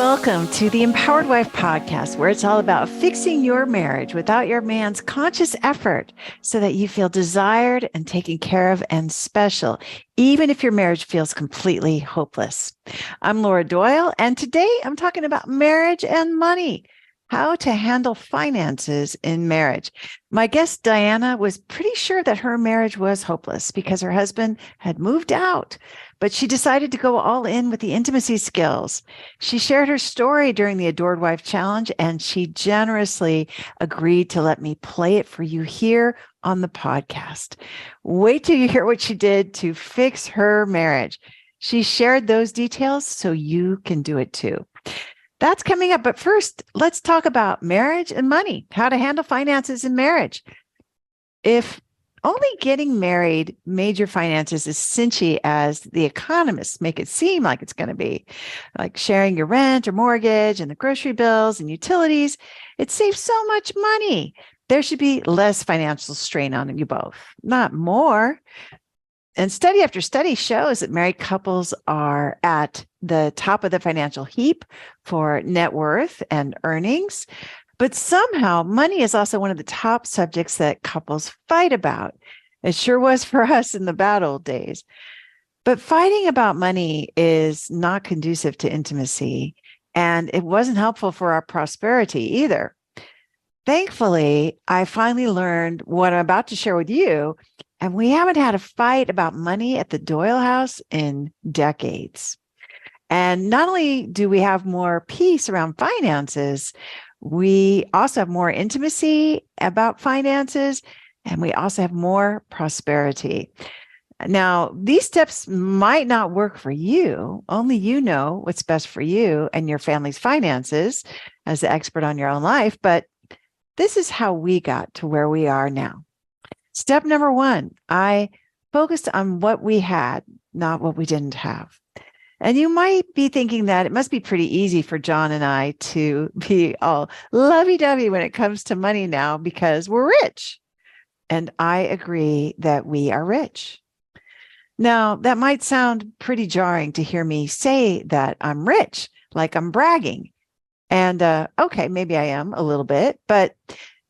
Welcome to the Empowered Wife podcast, where it's all about fixing your marriage without your man's conscious effort so that you feel desired and taken care of and special, even if your marriage feels completely hopeless. I'm Laura Doyle, and today I'm talking about marriage and money, how to handle finances in marriage. My guest, Diana, was pretty sure that her marriage was hopeless because her husband had moved out, but she decided to go all in with the intimacy skills. She shared her story during the Adored Wife Challenge, and she generously agreed to let me play it for you here on the podcast. Wait till you hear what she did to fix her marriage. She shared those details so you can do it too. That's coming up. But first, let's talk about marriage and money, how to handle finances in marriage. If only getting married made your finances as cinchy as the economists make it seem like it's going to be, like sharing your rent or mortgage and the grocery bills and utilities, it saves so much money. There should be less financial strain on you both, not more. And study after study shows that married couples are at the top of the financial heap for net worth and earnings. But somehow money is also one of the top subjects that couples fight about. It sure was for us in the bad old days. But fighting about money is not conducive to intimacy, and it wasn't helpful for our prosperity either. Thankfully, I finally learned what I'm about to share with you, and we haven't had a fight about money at the Doyle house in decades. And not only do we have more peace around finances, we also have more intimacy about finances, and we also have more prosperity. Now, these steps might not work for you. Only you know what's best for you and your family's finances as the expert on your own life. But this is how we got to where we are now. Step number one, I focused on what we had, not what we didn't have. And you might be thinking that it must be pretty easy for John and I to be all lovey-dovey when it comes to money now because we're rich. And I agree that we are rich. Now, that might sound pretty jarring to hear me say that I'm rich, like I'm bragging. And okay, maybe I am a little bit, but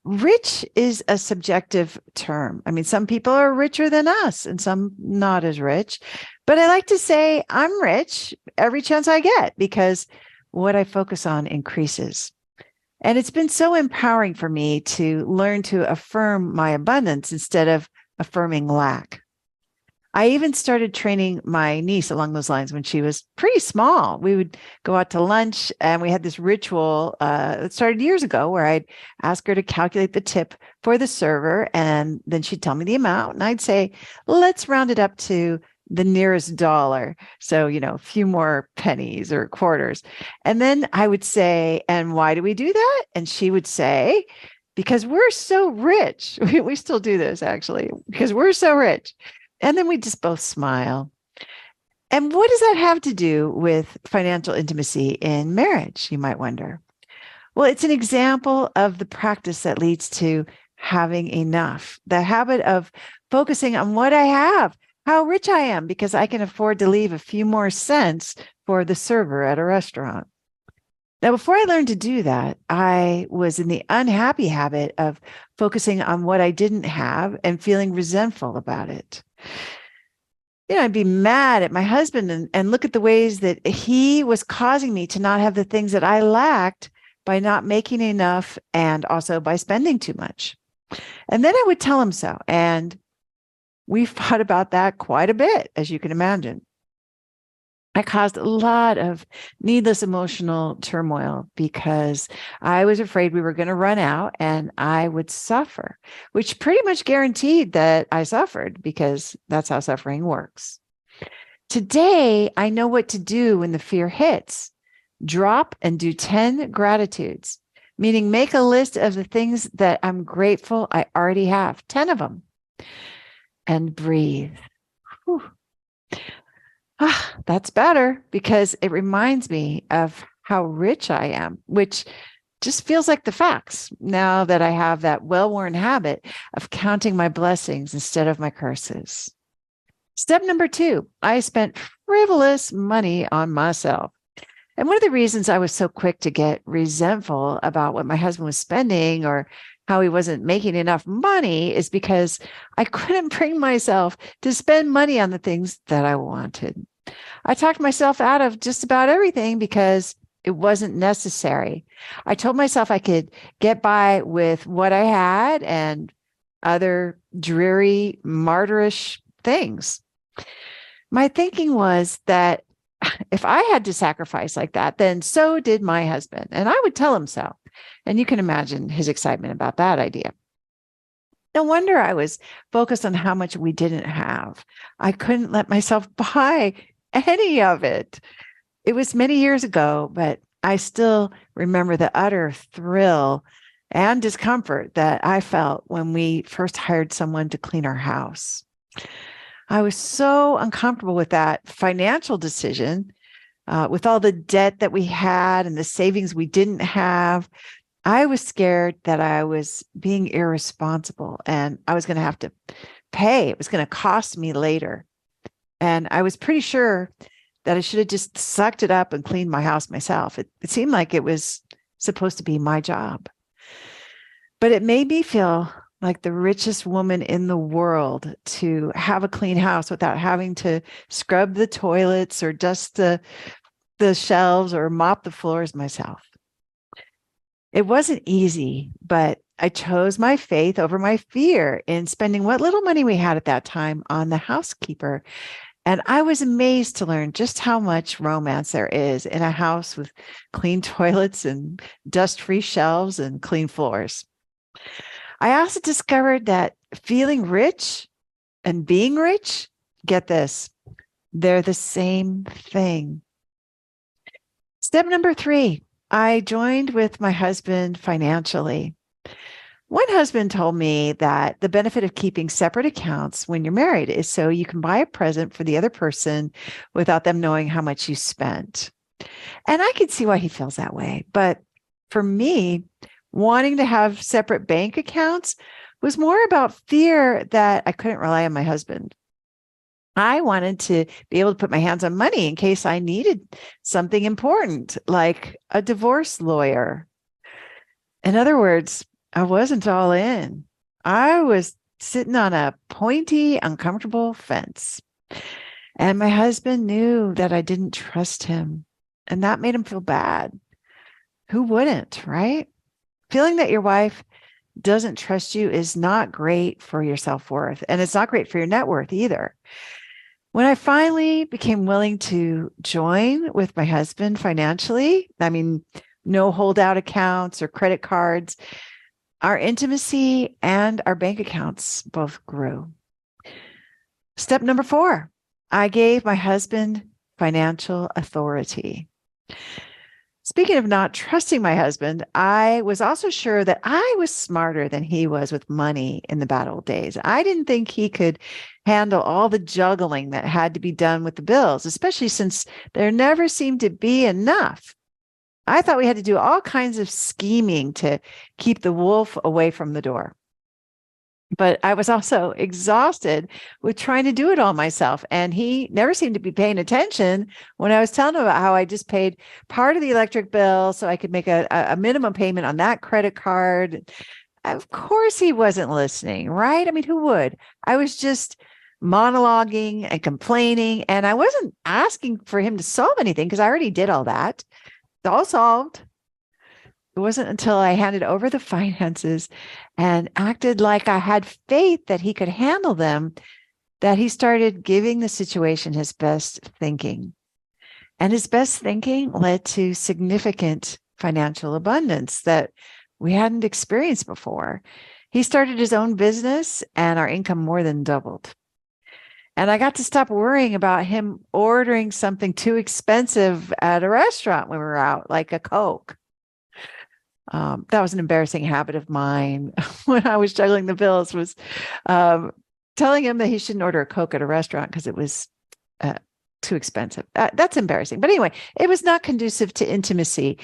rich is a subjective term. I mean, some people are richer than us and some not as rich. But I like to say I'm rich every chance I get because what I focus on increases. And it's been so empowering for me to learn to affirm my abundance instead of affirming lack. I even started training my niece along those lines when she was pretty small. We would go out to lunch and we had this ritual that started years ago where I'd ask her to calculate the tip for the server. And then she'd tell me the amount. And I'd say, let's round it up to the nearest dollar. So, a few more pennies or quarters. And then I would say, and why do we do that? And she would say, because we're so rich. We still do this actually, because we're so rich. And then we just both smile. And what does that have to do with financial intimacy in marriage, you might wonder? Well, it's an example of the practice that leads to having enough, the habit of focusing on what I have, how rich I am, because I can afford to leave a few more cents for the server at a restaurant. Now, before I learned to do that, I was in the unhappy habit of focusing on what I didn't have and feeling resentful about it. I'd be mad at my husband and look at the ways that he was causing me to not have the things that I lacked by not making enough and also by spending too much. And then I would tell him so. And we fought about that quite a bit, as you can imagine. I caused a lot of needless emotional turmoil because I was afraid we were going to run out and I would suffer, which pretty much guaranteed that I suffered because that's how suffering works. Today, I know what to do when the fear hits. Drop and do 10 gratitudes, meaning make a list of the things that I'm grateful I already have, 10 of them, and breathe. Whew. That's better because it reminds me of how rich I am, which just feels like the facts now that I have that well-worn habit of counting my blessings instead of my curses. Step number 2, I spent frivolous money on myself. And one of the reasons I was so quick to get resentful about what my husband was spending or how he wasn't making enough money is because I couldn't bring myself to spend money on the things that I wanted. I talked myself out of just about everything because it wasn't necessary. I told myself I could get by with what I had and other dreary, martyrish things. My thinking was that if I had to sacrifice like that, then so did my husband. And I would tell him so. And you can imagine his excitement about that idea. No wonder I was focused on how much we didn't have. I couldn't let myself buy any of it. It was many years ago, but I still remember the utter thrill and discomfort that I felt when we first hired someone to clean our house. I was so uncomfortable with that financial decision, with all the debt that we had and the savings we didn't have. I was scared that I was being irresponsible and I was going to have to pay. It was going to cost me later. And I was pretty sure that I should have just sucked it up and cleaned my house myself. It seemed like it was supposed to be my job. But it made me feel like the richest woman in the world to have a clean house without having to scrub the toilets or dust the shelves or mop the floors myself. It wasn't easy, but I chose my faith over my fear in spending what little money we had at that time on the housekeeper. And I was amazed to learn just how much romance there is in a house with clean toilets and dust-free shelves and clean floors. I also discovered that feeling rich and being rich, get this, they're the same thing. Step number 3, I joined with my husband financially. One husband told me that the benefit of keeping separate accounts when you're married is so you can buy a present for the other person without them knowing how much you spent. And I can see why he feels that way. But for me, wanting to have separate bank accounts was more about fear that I couldn't rely on my husband. I wanted to be able to put my hands on money in case I needed something important, like a divorce lawyer. In other words, I wasn't all in. I was sitting on a pointy, uncomfortable fence. And my husband knew that I didn't trust him. And that made him feel bad. Who wouldn't, right? Feeling that your wife doesn't trust you is not great for your self-worth. And it's not great for your net worth either. When I finally became willing to join with my husband financially, no holdout accounts or credit cards, our intimacy and our bank accounts both grew. Step number 4, I gave my husband financial authority. Speaking of not trusting my husband, I was also sure that I was smarter than he was with money in the bad old days. I didn't think he could handle all the juggling that had to be done with the bills, especially since there never seemed to be enough. I thought we had to do all kinds of scheming to keep the wolf away from the door. But I was also exhausted with trying to do it all myself. And he never seemed to be paying attention when I was telling him about how I just paid part of the electric bill so I could make a minimum payment on that credit card. Of course, he wasn't listening, right? Who would? I was just monologuing and complaining, and I wasn't asking for him to solve anything because I already did all that. It's all solved. It wasn't until I handed over the finances and acted like I had faith that he could handle them that he started giving the situation his best thinking. And his best thinking led to significant financial abundance that we hadn't experienced before. He started his own business and our income more than doubled. And I got to stop worrying about him ordering something too expensive at a restaurant when we were out, like a Coke. That was an embarrassing habit of mine when I was juggling the bills, was telling him that he shouldn't order a Coke at a restaurant because it was too expensive. That's embarrassing. But anyway, it was not conducive to intimacy.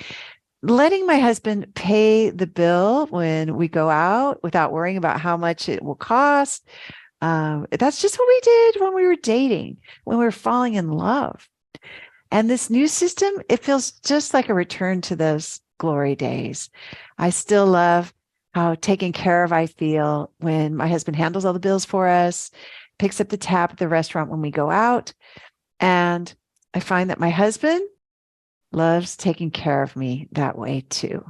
Letting my husband pay the bill when we go out without worrying about how much it will cost, that's just what we did when we were dating, when we were falling in love. And this new system, it feels just like a return to those glory days. I still love how taken care of I feel when my husband handles all the bills for us, picks up the tab at the restaurant when we go out. And I find that my husband loves taking care of me that way too.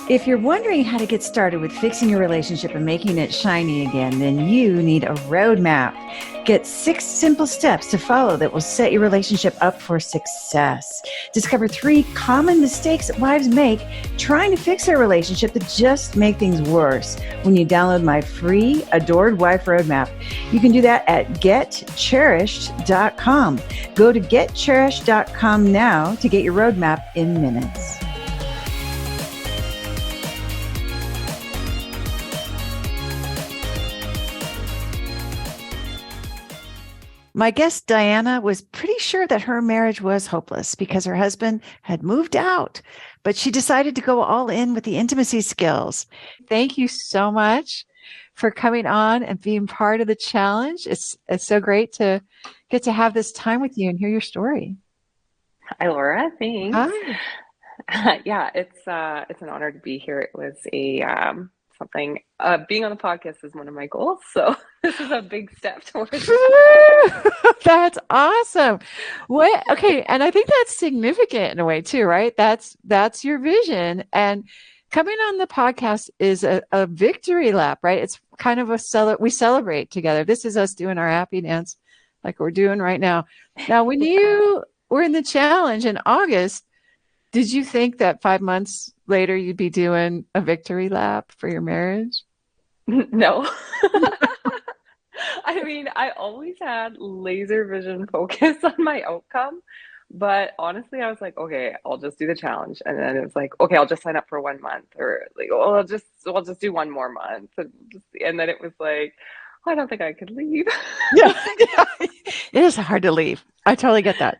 If you're wondering how to get started with fixing your relationship and making it shiny again, then you need a roadmap. Get 6 simple steps to follow that will set your relationship up for success. Discover 3 common mistakes that wives make trying to fix their relationship that just make things worse when you download my free Adored Wife Roadmap. You can do that at getcherished.com. Go to getcherished.com now to get your roadmap in minutes. My guest, Diana, was pretty sure that her marriage was hopeless because her husband had moved out, but she decided to go all in with the intimacy skills. Thank you so much for coming on and being part of the challenge. It's so great to get to have this time with you and hear your story. Hi, Laura. Thanks. Hi. Yeah, it's an honor to be here. It was a something being on the podcast is one of my goals, so this is a big step towards that. That's awesome. What? Okay, and I think that's significant in a way too, right? That's your vision, and coming on the podcast is a victory lap, right? It's kind of we celebrate together. This is us doing our happy dance, like we're doing right now. Now, when Yeah. you were in the challenge in August, did you think that 5 months later you'd be doing a victory lap for your marriage? No. I mean, I always had laser vision focus on my outcome, but honestly, I was like, okay, I'll just do the challenge, and then it was like, okay, I'll just sign up for 1 month, or like, oh, I'll just do one more month, and then it was like, oh, I don't think I could leave. Yeah, yeah. It is hard to leave. I totally get that.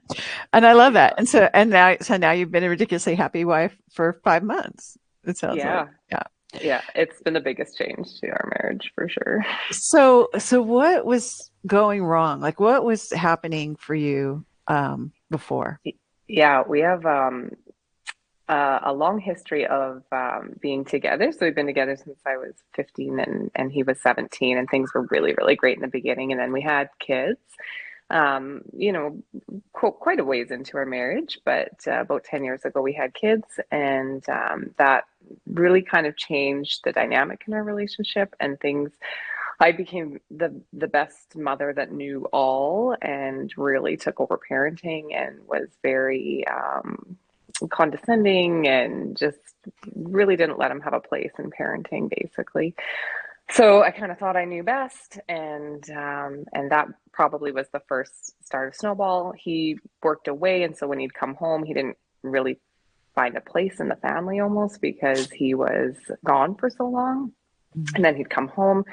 And I love that. And so now you've been a ridiculously happy wife for 5 months, it sounds like. Yeah, Yeah. yeah, it's been the biggest change to our marriage for sure. So what was going wrong? Like what was happening for you before? Yeah, we have a long history of being together. So we've been together since I was 15 and he was 17, and things were really, really great in the beginning. And then we had kids, you know, quite a ways into our marriage, but about 10 years ago, we had kids, and that really kind of changed the dynamic in our relationship and things. I became the best mother that knew all and really took over parenting and was very condescending and just really didn't let him have a place in parenting, basically. So I kind of thought I knew best, and that probably was the first start of Snowball. He worked away, and so when he'd come home, he didn't really find a place in the family almost because he was gone for so long. Mhm. And then he'd come home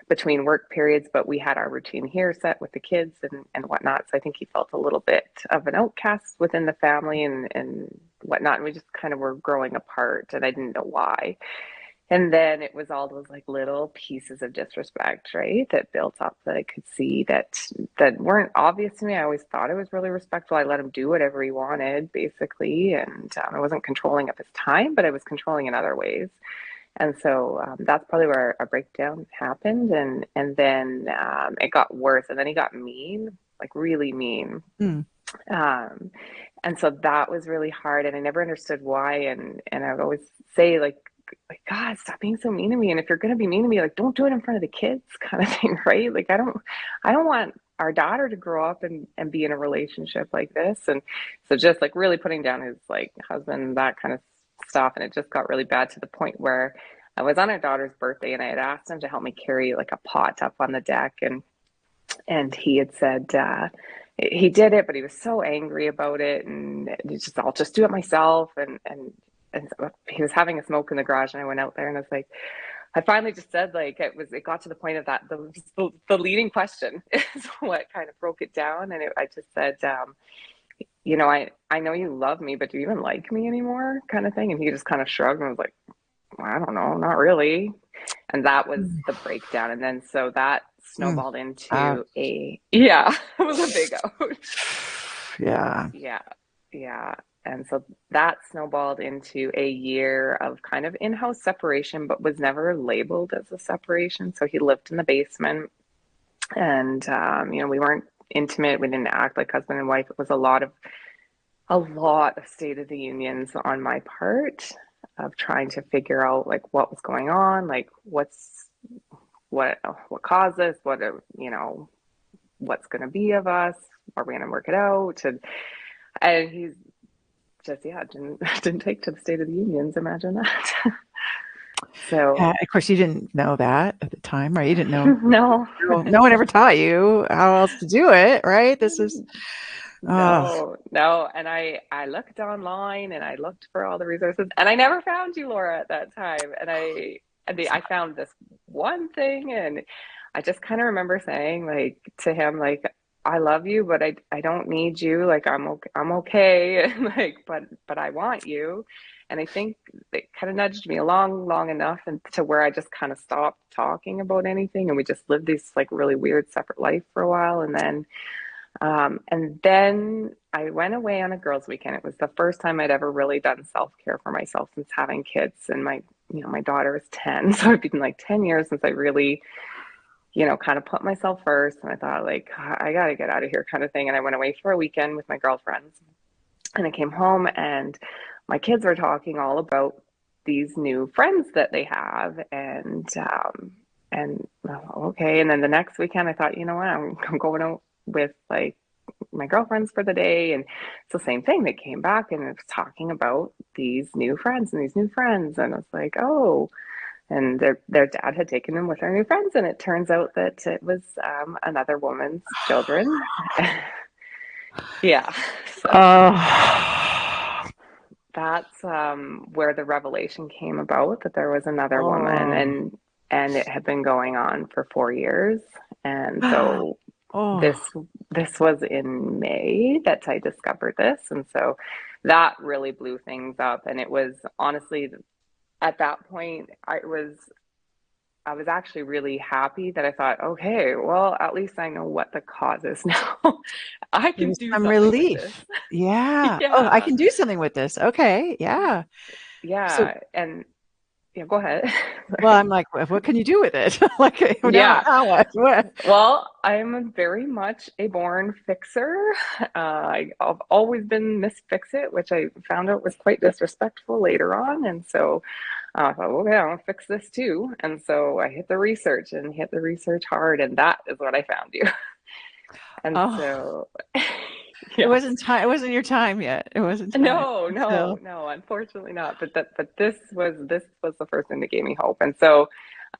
between work periods, but we had our routine here set with the kids and whatnot. So I think he felt a little bit of an outcast within the family and whatnot. And we just kind of were growing apart, and I didn't know why. And then it was all those like little pieces of disrespect, right, that built up that I could see that weren't obvious to me. I always thought it was really respectful. I let him do whatever he wanted, basically, and I wasn't controlling of his time, but I was controlling in other ways. And so that's probably where our breakdown happened, and then it got worse, and then he got mean, like really mean. Mm. Um, and so that was really hard, and I never understood why. And I would always say like God, stop being so mean to me. And if you're gonna be mean to me, like don't do it in front of the kids, kind of thing, right? Like I don't want our daughter to grow up and be in a relationship like this. And so just like really putting down his like husband, that kind of stuff. And it just got really bad to the point where I was on our daughter's birthday, and I had asked him to help me carry like a pot up on the deck, and he had said he did it, but he was so angry about it, and I'll just do it myself. And so he was having a smoke in the garage, and I went out there, and I was like, I finally just said, like, it got to the point of that the leading question is what kind of broke it down, and I just said, I know you love me, but do you even like me anymore, kind of thing. And he just kind of shrugged and was like, well, I don't know, not really. And that was Mm. the breakdown. And then so that Mm. snowballed into Ouch. yeah, it was a big ouch. Yeah. Yeah, yeah. And so that snowballed into a year of kind of in-house separation, but was never labeled as a separation. So he lived in the basement, and we weren't intimate. We didn't act like husband and wife. It was a lot of State of the Unions on my part of trying to figure out like what was going on, like what caused this, what's going to be of us, are we going to work it out, and he's just yeah didn't take to the State of the Unions. Imagine that. So Of course, you didn't know that at the time, right? You didn't know. no, No one ever taught you how else to do it, right? This is, oh, no. And I looked online and I looked for all the resources and I never found you, Laura, at that time. I found this one thing, and I just kind of remember saying like to him like, I love you, but I don't need you. Like I'm okay. And like but I want you. And I think it kind of nudged me along long enough and to where I just kind of stopped talking about anything, and we just lived this like really weird separate life for a while. And then I went away on a girls' weekend. It was the first time I'd ever really done self-care for myself since having kids. And my daughter is 10. So it'd been like 10 years since I really, kind of put myself first. And I thought like, I got to get out of here kind of thing. And I went away for a weekend with my girlfriends, and I came home and my kids were talking all about these new friends that they have. And well, okay. And then the next weekend I thought, you know what, I'm going out with like my girlfriends for the day, and it's the same thing. They came back and it was talking about these new friends and these new friends, and I was like, oh, and their dad had taken them with their new friends, and it turns out that it was another woman's children. Yeah, so oh, that's where the revelation came about, that there was another woman, oh, and it had been going on for 4 years. And so this oh, this was in May that I discovered this, and so that really blew things up. And it was honestly at that point I was actually really happy that I thought, okay, well, at least I know what the cause is now. I can there's do some something with this. relief. Yeah. Oh, I Yeah. can do something with this. Okay. Yeah. So, Yeah. And yeah, go ahead. well, Sorry. I'm like, what can you do with it? Like, now, Yeah. now what? What? Well, I'm very much a born fixer. I've always been Miss Fix It, which I found out was quite disrespectful later on. And so I thought, okay, I'm gonna fix this too. And so I hit the research hard, and that is what I found you. And Oh, so, it yes. wasn't time. It wasn't your time yet. It wasn't time. No, no, So, no, unfortunately not. But this was the first thing that gave me hope. And so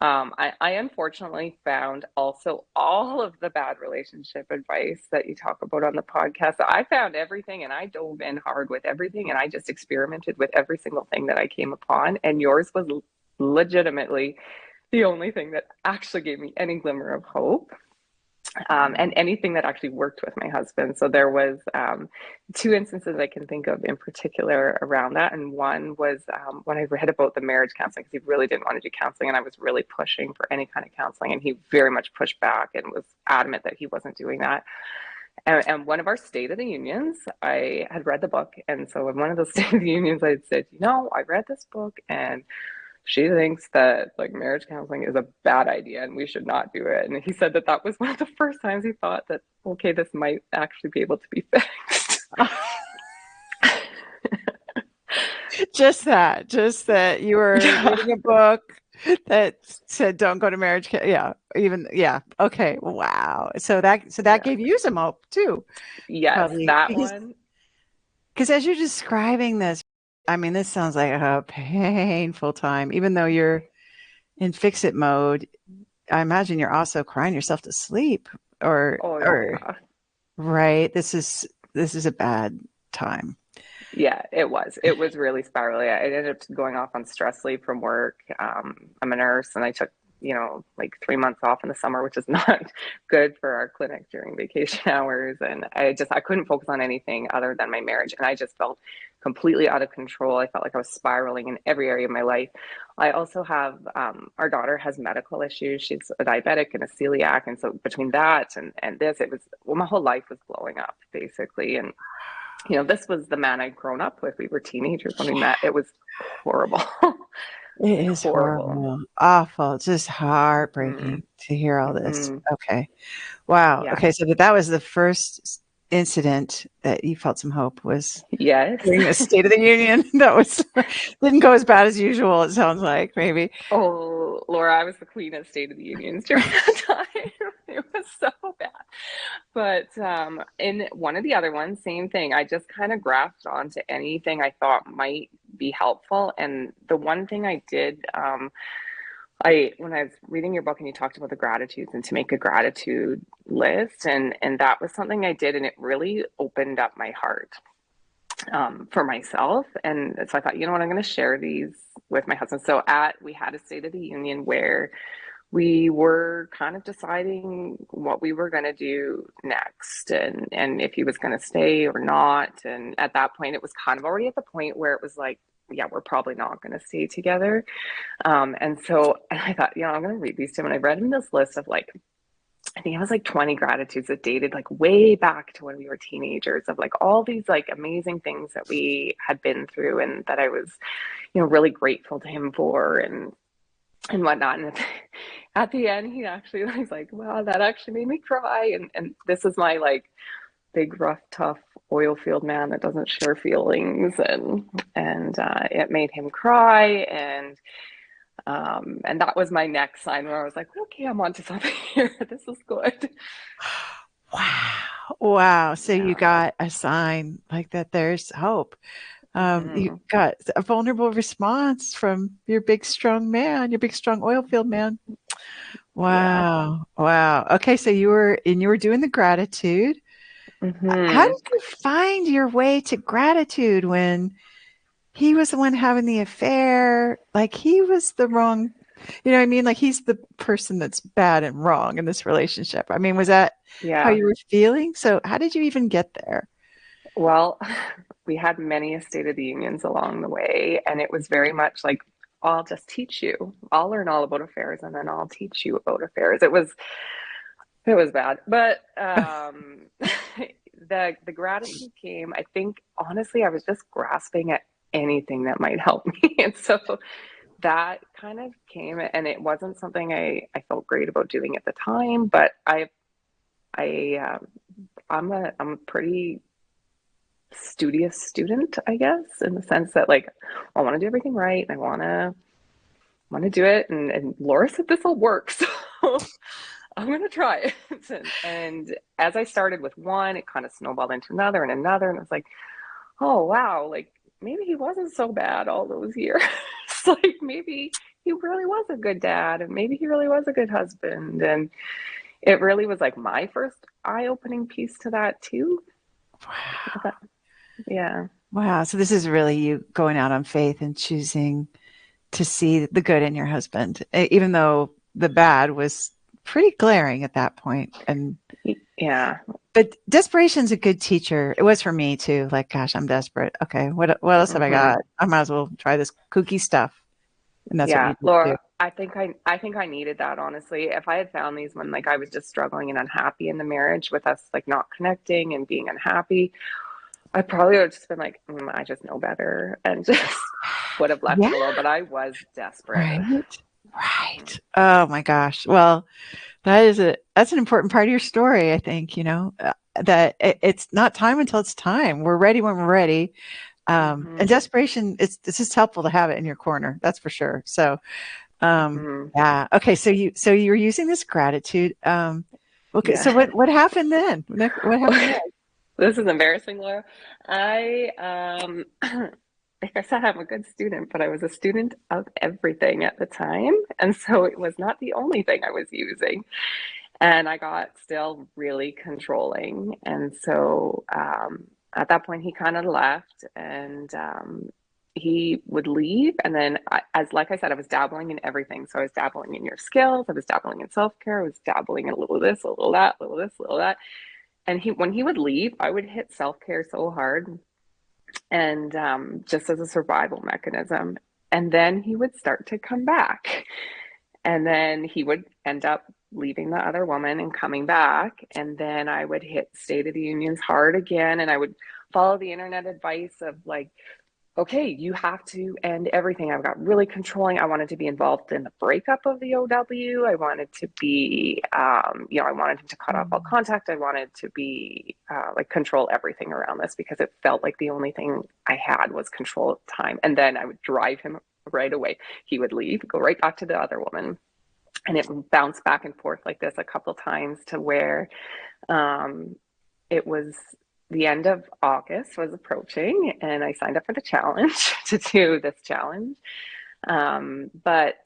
I unfortunately found also all of the bad relationship advice that you talk about on the podcast. So I found everything, and I dove in hard with everything, and I just experimented with every single thing that I came upon. And yours was legitimately the only thing that actually gave me any glimmer of hope. And anything that actually worked with my husband. So there was two instances I can think of in particular around that. And one was when I read about the marriage counseling, because he really didn't want to do counseling, and I was really pushing for any kind of counseling, and he very much pushed back and was adamant that he wasn't doing that. And one of our State of the Unions, I had read the book, and so in one of those State of the Unions, I had said, I read this book, and she thinks that like marriage counseling is a bad idea and we should not do it. And he said that that was one of the first times he thought that, okay, this might actually be able to be fixed. just that you were Yeah. reading a book that said don't go to marriage. Yeah, even yeah. Okay, wow. So that Yeah. gave you some hope too, Yes, probably that because one. as you're describing this, I mean, this sounds like a painful time. Even though you're in fix it mode, I imagine you're also crying yourself to sleep, Oh, or yeah. right. This is a bad time. Yeah, it was. It was really spiraling. I ended up going off on stress leave from work. I'm a nurse, and I took, like 3 months off in the summer, which is not good for our clinic during vacation hours. And I couldn't focus on anything other than my marriage. And I just felt completely out of control. I felt like I was spiraling in every area of my life. I also have, our daughter has medical issues. She's a diabetic and a celiac. And so between that and this, it was, well, my whole life was blowing up basically. And, you know, this was the man I'd grown up with. We were teenagers when we met. It was horrible. It Just is horrible. horrible, awful, just Mm-hmm. heartbreaking to hear all this. Mm-hmm. Okay. Wow. Yeah. Okay. So that was the first incident that you felt some hope was Yes. during the State of the Union. That was didn't go as bad as usual, it sounds like, maybe. Oh, Laura, I was the queen of State of the Unions during that time. It was so bad. But in one of the other ones, same thing. I just kind of grasped onto anything I thought might be helpful. And the one thing I did, when I was reading your book and you talked about the gratitudes and to make a gratitude list, and that was something I did, and it really opened up my heart for myself. And so I thought, you know what, I'm going to share these with my husband. So we had a State of the Union where we were kind of deciding what we were going to do next, and if he was going to stay or not. And at that point, it was kind of already at the point where it was like, yeah, we're probably not going to stay together. And so I thought, you know, I'm going to read these to him. And I read him this list of like, I think it was like 20 gratitudes that dated like way back to when we were teenagers, of like all these like amazing things that we had been through and that I was, you know, really grateful to him for and whatnot. And at the end, he actually was like, wow, that actually made me cry. And this is my like big, rough, tough oil field man that doesn't share feelings. And it made him cry. And that was my next sign where I was like, okay, I'm onto something here. This is good. Wow. Wow. So you Yeah. got a sign like that there's hope. You Mm-hmm. got a vulnerable response from your big, strong man, your big, strong oil field man. Yeah. Wow. Wow. Okay. So you were doing the gratitude. How Mm-hmm. did you find your way to gratitude when he was the one having the affair? Like he was the wrong, you know what I mean? Like he's the person that's bad and wrong in this relationship. I mean, was that how Yeah. you were feeling? So how did you even get there? Well, we had many State of the Unions along the way, and it was very much like, I'll just teach you. I'll learn all about affairs, and then I'll teach you about affairs. It was bad, but the gratitude came. I think honestly, I was just grasping at anything that might help me, and so that kind of came. And it wasn't something I felt great about doing at the time, but I I'm a pretty studious student, I guess, in the sense that like I want to do everything right. I want to do it, and Laura said this will work, so I'm gonna try it. And as I started with one, it kind of snowballed into another and another, and it's like, oh wow, like maybe he wasn't so bad all those years. Like maybe he really was a good dad, and maybe he really was a good husband, and it really was like my first eye-opening piece to that too. Wow. Yeah. Wow. So this is really you going out on faith and choosing to see the good in your husband, even though the bad was pretty glaring at that point. And Yeah. but desperation's a good teacher. It was for me too. Like, gosh, I'm desperate. Okay, what else have I Hmm. got? I might as well try this kooky stuff. And that's what Yeah, you did too. Laura, I think I needed that, honestly. If I had found these when like I was just struggling and unhappy in the marriage with us like not connecting and being unhappy, I probably would have just been like, I just know better, and just would have left Yeah. it alone. But I was desperate. Right. Right. Oh my gosh. Well, that's an important part of your story, I think, that it's not time until it's time. We're ready when we're ready. And Hmm. desperation, it's just helpful to have it in your corner. That's for sure. So, Hmm. yeah. Okay. So you were using this gratitude. Okay. So Yeah. what happened then? What happened then? This is embarrassing, Laura. I like I said, I'm a good student, but I was a student of everything at the time. And so it was not the only thing I was using. And I got still really controlling. And so at that point, he kind of left, and he would leave. And then, like I said, I was dabbling in everything. So I was dabbling in your skills, I was dabbling in self care, I was dabbling in a little of this, a little of that, a little of this, a little of that. And when he would leave, I would hit self care so hard. and just as a survival mechanism. And then he would start to come back. And then he would end up leaving the other woman and coming back. And then I would hit State of the Unions hard again. And I would follow the internet advice of like, okay, you have to end everything. I got really controlling. I wanted to be involved in the breakup of the OW. I wanted to be, I wanted him to cut off all contact. I wanted to be like control everything around this because it felt like the only thing I had was control at the time. And then I would drive him right away. He would leave, go right back to the other woman. And it would bounce back and forth like this a couple times to where it was the end of August was approaching and I signed up for the challenge to do this challenge. But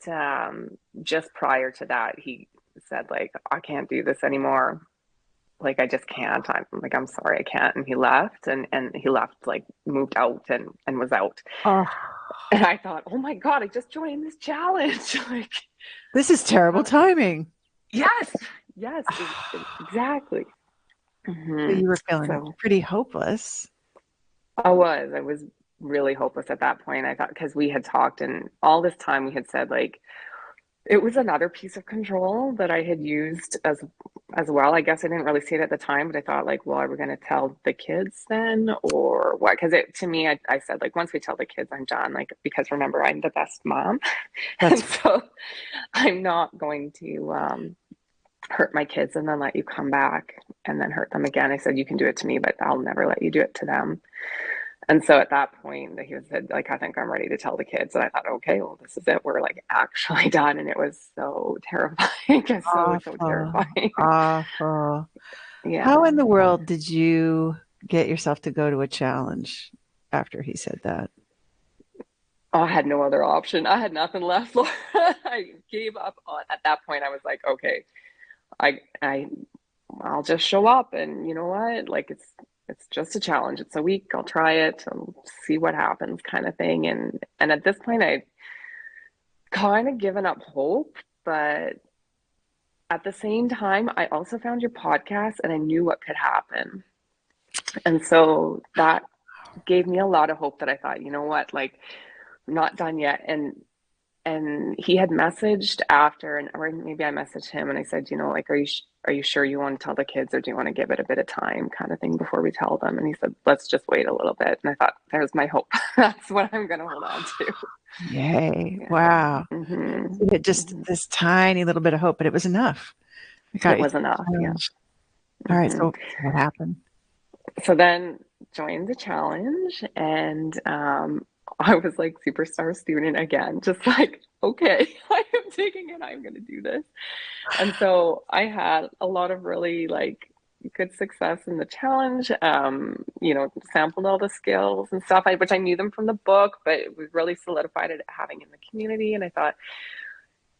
just prior to that, he said like, I can't do this anymore. Like, I just can't. I'm like, I'm sorry, I can't. And he left and he left, like moved out and was out. Oh, And I thought, oh my God, I just joined this challenge. Like, this is terrible timing. yes, yes, exactly. So you were feeling So pretty hopeless. I was really hopeless at that point. I thought because we had talked and all this time we had said like it was another piece of control that I had used as well. I guess I didn't really see it at the time, but I thought like, well, are we going to tell the kids then or what? Because it to me, I said like once we tell the kids, I'm done. Like because remember, I'm the best mom, and so I'm not going to hurt my kids and then let you come back and then hurt them again. I said, you can do it to me, but I'll never let you do it to them. And so at that point, he said, like, I think I'm ready to tell the kids. And I thought, okay, well, this is it. We're like actually done. And it was so terrifying. It's so terrifying. Awful. Yeah. How in the world did you get yourself to go to a challenge after he said that? Oh, I had no other option. I had nothing left, Laura. I gave up on at that point. I was like, okay, I'll just show up and you know what? Like it's just a challenge. It's a week. I'll try it and see what happens kind of thing. And at this point I kind of given up hope, but at the same time I also found your podcast and I knew what could happen. And so that gave me a lot of hope that I thought, you know what, like I'm not done yet. And he had messaged after, and or maybe I messaged him and I said, you know, like, are you sure you want to tell the kids or do you want to give it a bit of time kind of thing before we tell them? And he said, let's just wait a little bit. And I thought, there's my hope. That's what I'm going to hold on to. Yay. Yeah. Wow. Mm-hmm. Just this tiny little bit of hope, but it was enough. It was enough. Yeah. All right. So what happened? So then joined the challenge and I was like superstar student again, just like, okay, I am taking it. I'm going to do this. And so I had a lot of really like good success in the challenge, sampled all the skills and stuff, which I knew them from the book, but it was really solidified it having in the community. And I thought,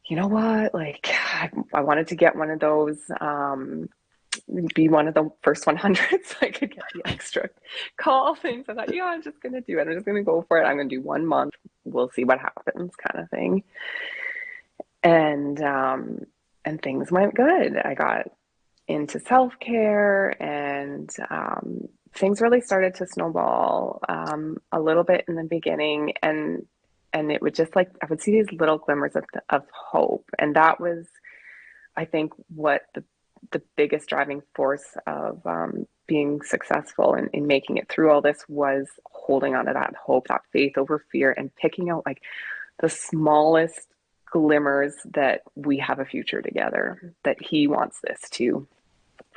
you know what, like I wanted to get one of those, be one of the first 100 so I could get the extra call things. I thought, yeah, I'm just going to do it. I'm just going to go for it. I'm going to do 1 month. We'll see what happens kind of thing. And things went good. I got into self-care and things really started to snowball a little bit in the beginning. And it would just like, I would see these little glimmers of hope. And that was, I think, what the biggest driving force of being successful in making it through all this was holding on to that hope, that faith over fear, and picking out like the smallest glimmers that we have a future together, that he wants this too,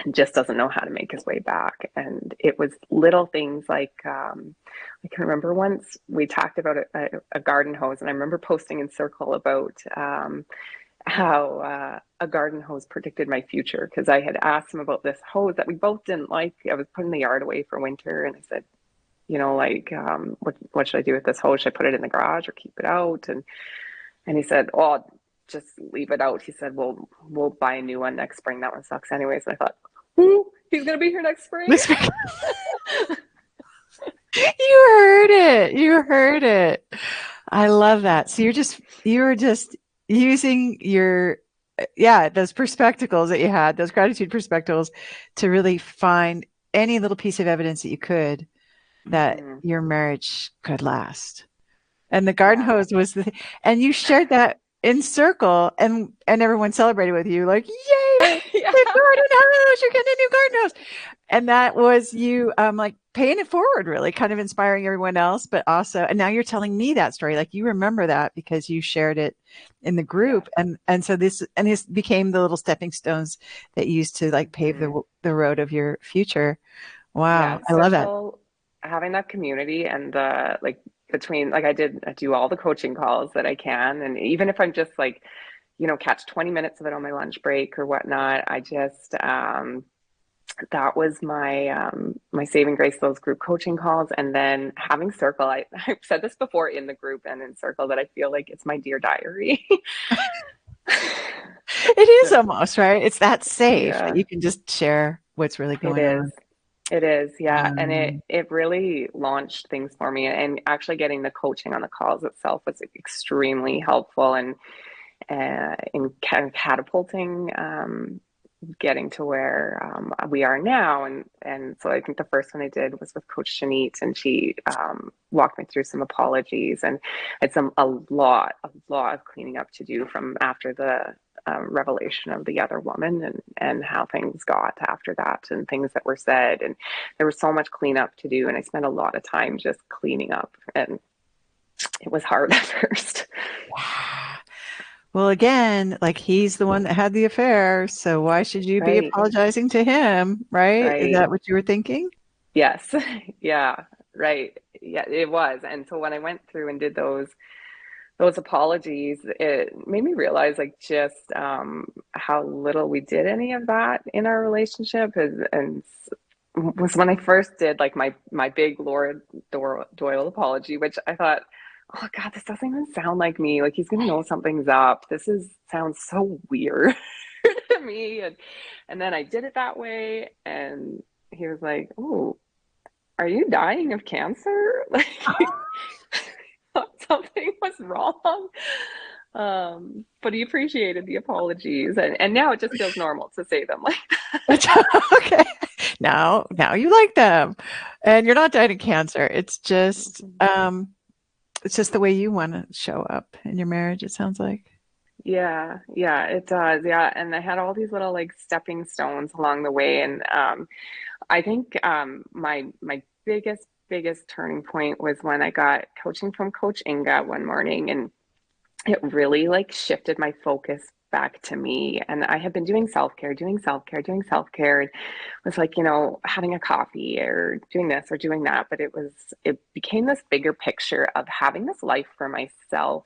and just doesn't know how to make his way back. And it was little things like I can remember once we talked about a garden hose, and I remember posting in Circle about how a garden hose predicted my future, because I had asked him about this hose that we both didn't like. I was putting the yard away for winter, and I said, you know, like, what should I do with this hose? Should I put it in the garage or keep it out? And he said, oh, just leave it out. He said, we'll buy a new one next spring. That one sucks anyways. And I thought, ooh, he's gonna be here next spring. You heard it. You heard it. I love that. So you were just using your, those perspectives that you had, those gratitude perspectives, to really find any little piece of evidence that you could that Hmm. your marriage could last. And the garden Yeah. hose was and you shared that in circle, and everyone celebrated with you, like, yay, Yeah. the garden hose, you're getting a new garden hose. And that was you, like paying it forward, really kind of inspiring everyone else, but also, and now you're telling me that story, like you remember that because you shared it in the Yeah. group. And so this became the little stepping stones that you used to like pave Hmm. the road of your future. Yeah. Wow. I love that. Circle, having that community and the like between like I do all the coaching calls that I can. And even if I'm just like, catch 20 minutes of it on my lunch break or whatnot, I just that was my saving grace, those group coaching calls. And then having circle, I've said this before in the group and in circle that I feel like it's my dear diary. It is almost, right? It's that safe that Yeah, you can just share what's really it going is. on. It is, yeah. And Um, it really launched things for me. And actually getting the coaching on the calls itself was extremely helpful and in kind of catapulting getting to where we are now. And so I think the first one I did was with Coach Shanit, and she walked me through some apologies, and it's a lot of cleaning up to do from after the revelation of the other woman, and how things got after that, and things that were said, and there was so much cleanup to do, and I spent a lot of time just cleaning up, and it was hard at first. well, again, like he's the one that had the affair, so why should you be Right, apologizing to him, right? Is right. that what you were thinking? Yes. Yeah, right. Yeah, it was. And so when I went through and did those apologies, it made me realize like just how little we did any of that in our relationship and was when I first did like my big Doyle apology, which I thought, oh God, this doesn't even sound like me. Like he's gonna know something's up. This is sounds so weird to me. And then I did it that way and he was like, oh, are you dying of cancer? Like something was wrong. But he appreciated the apologies, and now it just feels normal to say them like Okay. Now you like them. And you're not dying of cancer. that. It's just the way you want to show up in your marriage, it sounds like. Yeah, yeah, it does. Yeah, and I had all these little like stepping stones along the way, and I think my biggest turning point was when I got coaching from Coach Inga one morning, and it really like shifted my focus back to me. And I had been doing self-care, doing self-care, doing self-care. It was like, having a coffee or doing this or doing that. But it became this bigger picture of having this life for myself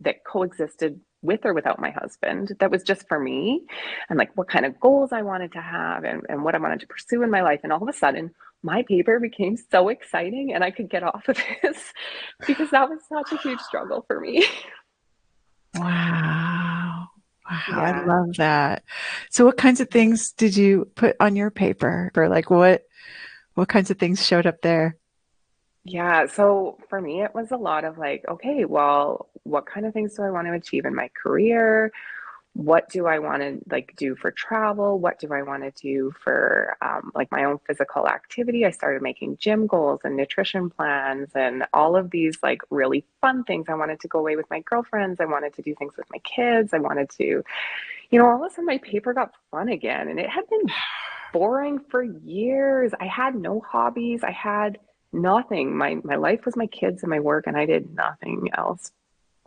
that coexisted with or without my husband, that was just for me, and like what kind of goals I wanted to have, and what I wanted to pursue in my life. And all of a sudden, my paper became so exciting and I could get off of this because that was such a huge struggle for me. Wow. Wow, I Yeah. love that. So what kinds of things did you put on your paper? Or like what kinds of things showed up there? Yeah, so for me, it was a lot of like, okay, well, what kind of things do I want to achieve in my career? What do I want to like do for travel? What do I want to do for like my own physical activity? I started making gym goals and nutrition plans and all of these like really fun things. I wanted to go away with my girlfriends. I wanted to do things with my kids. I wanted to, all of a sudden my paper got fun again, and it had been boring for years. I had no hobbies. I had nothing. My life was my kids and my work, and I did nothing else.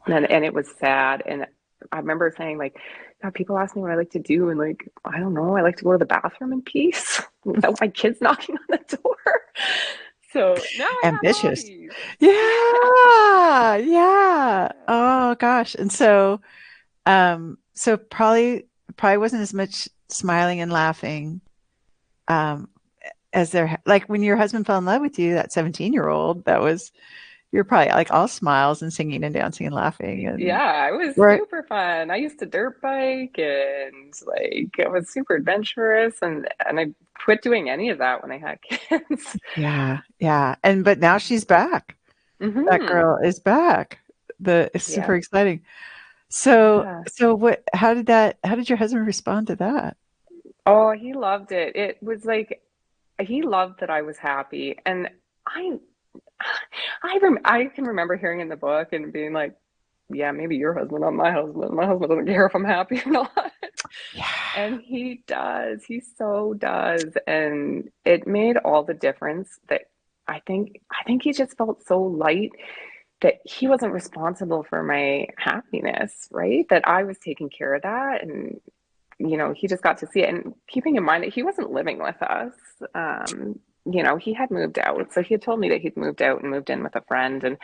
And it was sad. And I remember saying like, God, people ask me what I like to do, and like, I don't know. I like to go to the bathroom in peace without my kids knocking on the door. So now I have Ambitious. hobbies. Yeah. Yeah. Yeah. Oh gosh. And so probably wasn't as much smiling and laughing um as there like when your husband fell in love with you, that 17-year-old, that was you're probably like all smiles and singing and dancing and laughing and Yeah, it was right. super fun. I used to dirt bike and like it was super adventurous, and I quit doing any of that when I had kids. Yeah. Yeah. And but now she's back. That Hmm. girl is back. It's super Yeah. exciting. Yeah. So how did your husband respond to that? Oh, he loved it. It was like he loved that I was happy. And I I can remember hearing in the book and being like, yeah, maybe your husband, not my husband. My husband doesn't care if I'm happy or not. Yeah. And he does. He so does. And it made all the difference that I think he just felt so light that he wasn't responsible for my happiness, right? That I was taking care of that. And, he just got to see it. And keeping in mind that he wasn't living with us, he had moved out. So he had told me that he'd moved out and moved in with a friend. And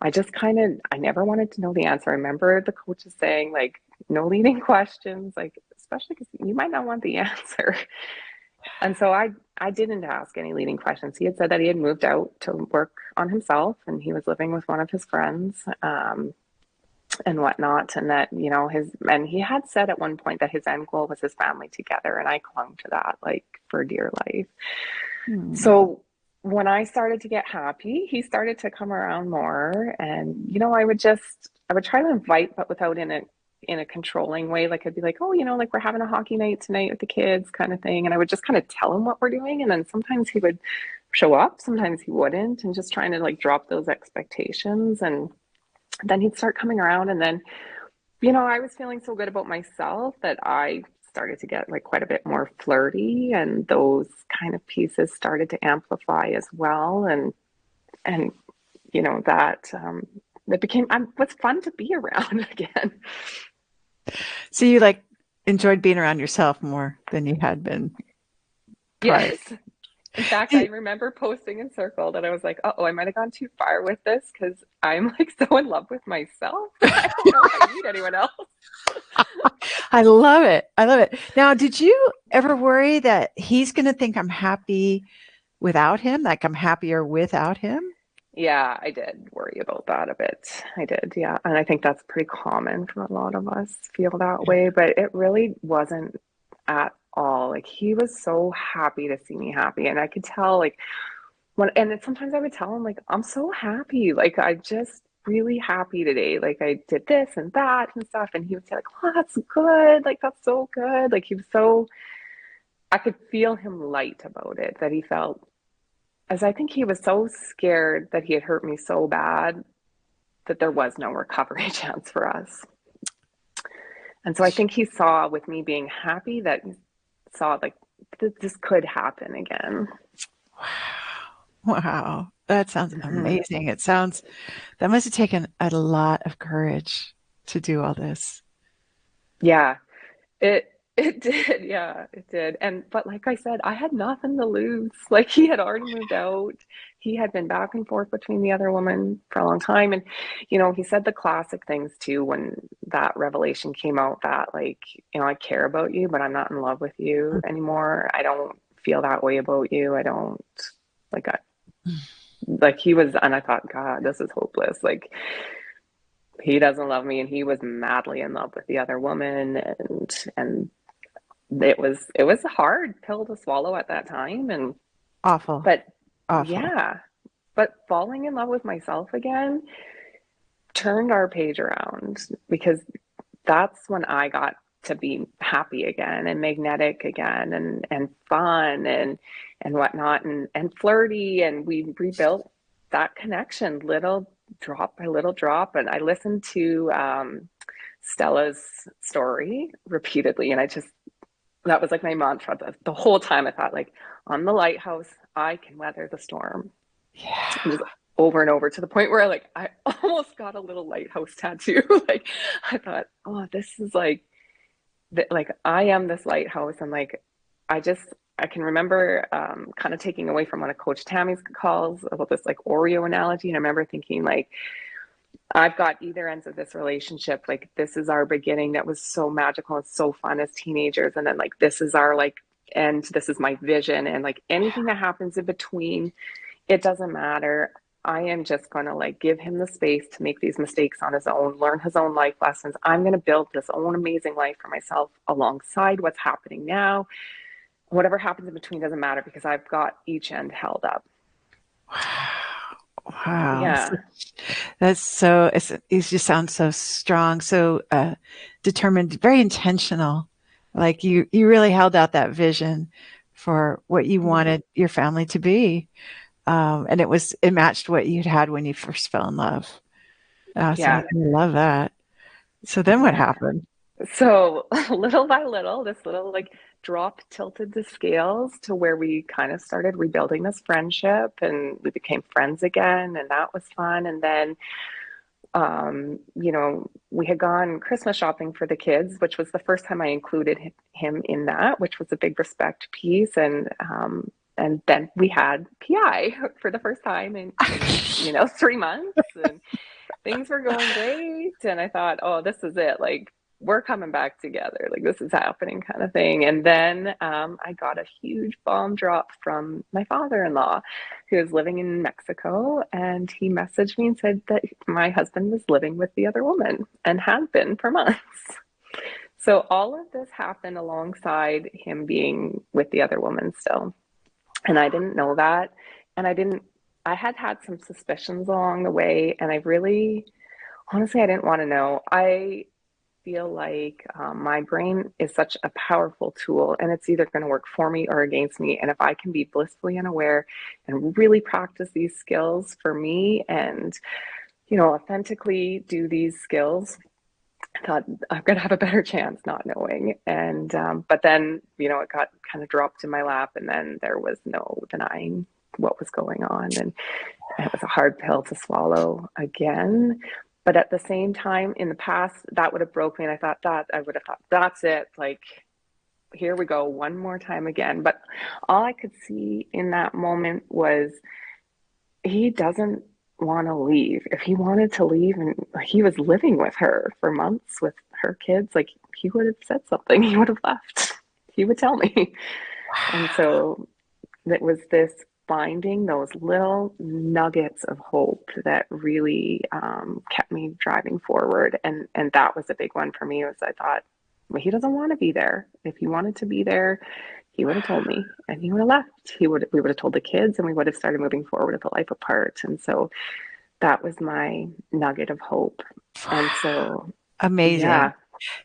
I never wanted to know the answer. I remember the coaches saying, like, no leading questions, like, especially because you might not want the answer. And so I didn't ask any leading questions. He had said that he had moved out to work on himself and he was living with one of his friends, and whatnot. And that, and he had said at one point that his end goal was his family together. And I clung to that, like, for dear life. Hmm. So when I started to get happy, he started to come around more. And, I would try to invite, but without in a controlling way. Like I'd be like, oh, like we're having a hockey night tonight with the kids kind of thing. And I would just kind of tell him what we're doing. And then sometimes he would show up, sometimes he wouldn't, and just trying to like drop those expectations. And then he'd start coming around. And then, I was feeling so good about myself that I started to get like quite a bit more flirty, and those kind of pieces started to amplify as well. And that it became was fun to be around again. So you like enjoyed being around yourself more than you had been prior. Yes. In fact, I remember posting in Circle that I was like, oh, I might have gone too far with this because I'm like so in love with myself. I don't know if I need anyone else. I love it. I love it. Now, did you ever worry that he's going to think I'm happy without him? Like I'm happier without him? Yeah, I did worry about that a bit. I did, yeah. And I think that's pretty common for a lot of us feel that way, but it really wasn't at all. Like he was so happy to see me happy. And I could tell like and then sometimes I would tell him like, I'm so happy. Like I just really happy today. Like I did this and that and stuff. And he would say like, oh, that's good. Like that's so good. Like he was so I could feel him light about it, that he felt as I think he was so scared that he had hurt me so bad that there was no recovery chance for us. And so I think he saw with me being happy that saw like this could happen again. Wow. Wow. That sounds Mhm. amazing. That must have taken a lot of courage to do all this. Yeah, it did. Yeah, it did. And but like I said, I had nothing to lose. Like he had already moved out. He had been back and forth between the other woman for a long time. And he said the classic things too when that revelation came out that like, I care about you, but I'm not in love with you anymore. I don't feel that way about you. I don't like I like he was, and I thought, God, this is hopeless. Like he doesn't love me, and he was madly in love with the other woman, and it was a hard pill to swallow at that time. And Awful. but Awful. yeah, but falling in love with myself again turned our page around, because that's when I got to be happy again and magnetic again, and fun and whatnot, and flirty, and we rebuilt that connection little drop by little drop. And I listened to Stella's story repeatedly, and I just that was like my mantra the whole time. I thought like, on the lighthouse I can weather the storm, Yeah. and just over and over, to the point where like I almost got a little lighthouse tattoo. Like I thought, oh, this is like I am this lighthouse. And like I can remember kind of taking away from one of Coach Tammy's calls about this like Oreo analogy. And I remember thinking like, I've got either ends of this relationship. Like this is our beginning that was so magical and so fun as teenagers. And then like this is our like end, this is my vision. And like anything that happens in between, it doesn't matter. I am just going to like give him the space to make these mistakes on his own, learn his own life lessons. I'm going to build this own amazing life for myself alongside what's happening now. Whatever happens in between doesn't matter, because I've got each end held up. Wow. Yeah. That's so, it just sounds so strong, so determined, very intentional. Like you really held out that vision for what you wanted your family to be. And it matched what you'd had when you first fell in love. So I Yeah. love that. So then what Yeah. happened? So little by little, this little like drop tilted the scales to where we kind of started rebuilding this friendship and we became friends again, and that was fun. And then we had gone Christmas shopping for the kids, which was the first time I included him in that, which was a big respect piece. And then we had PI for the first time in 3 months, and things were going great. And I thought, oh, this is it. Like, we're coming back together. Like, this is happening, kind of thing. And then I got a huge bomb drop from my father-in-law, who was living in Mexico. And he messaged me and said that my husband was living with the other woman and had been for months. So all of this happened alongside him being with the other woman still. And I didn't know that. And I had had some suspicions along the way. And I really, honestly, I didn't want to know. I feel like my brain is such a powerful tool, and it's either going to work for me or against me. And if I can be blissfully unaware and really practice these skills for me and, authentically do these skills, I thought I'm going to have a better chance not knowing. And, but then, it got kind of dropped in my lap, and then there was no denying what was going on. And it was a hard pill to swallow again. But at the same time, in the past, that would have broke me. And I would have thought, that's it. Like, here we go, one more time again. But all I could see in that moment was he doesn't want to leave. If he wanted to leave and he was living with her for months with her kids, like, he would have said something. He would have left. He would tell me. And so it was this finding those little nuggets of hope that really kept me driving forward. And that was a big one for me. Was I thought, well, he doesn't want to be there. If he wanted to be there, he would have told me, and he would have left. We would have told the kids, and we would have started moving forward with a life apart. And so that was my nugget of hope. And so, Amazing. yeah.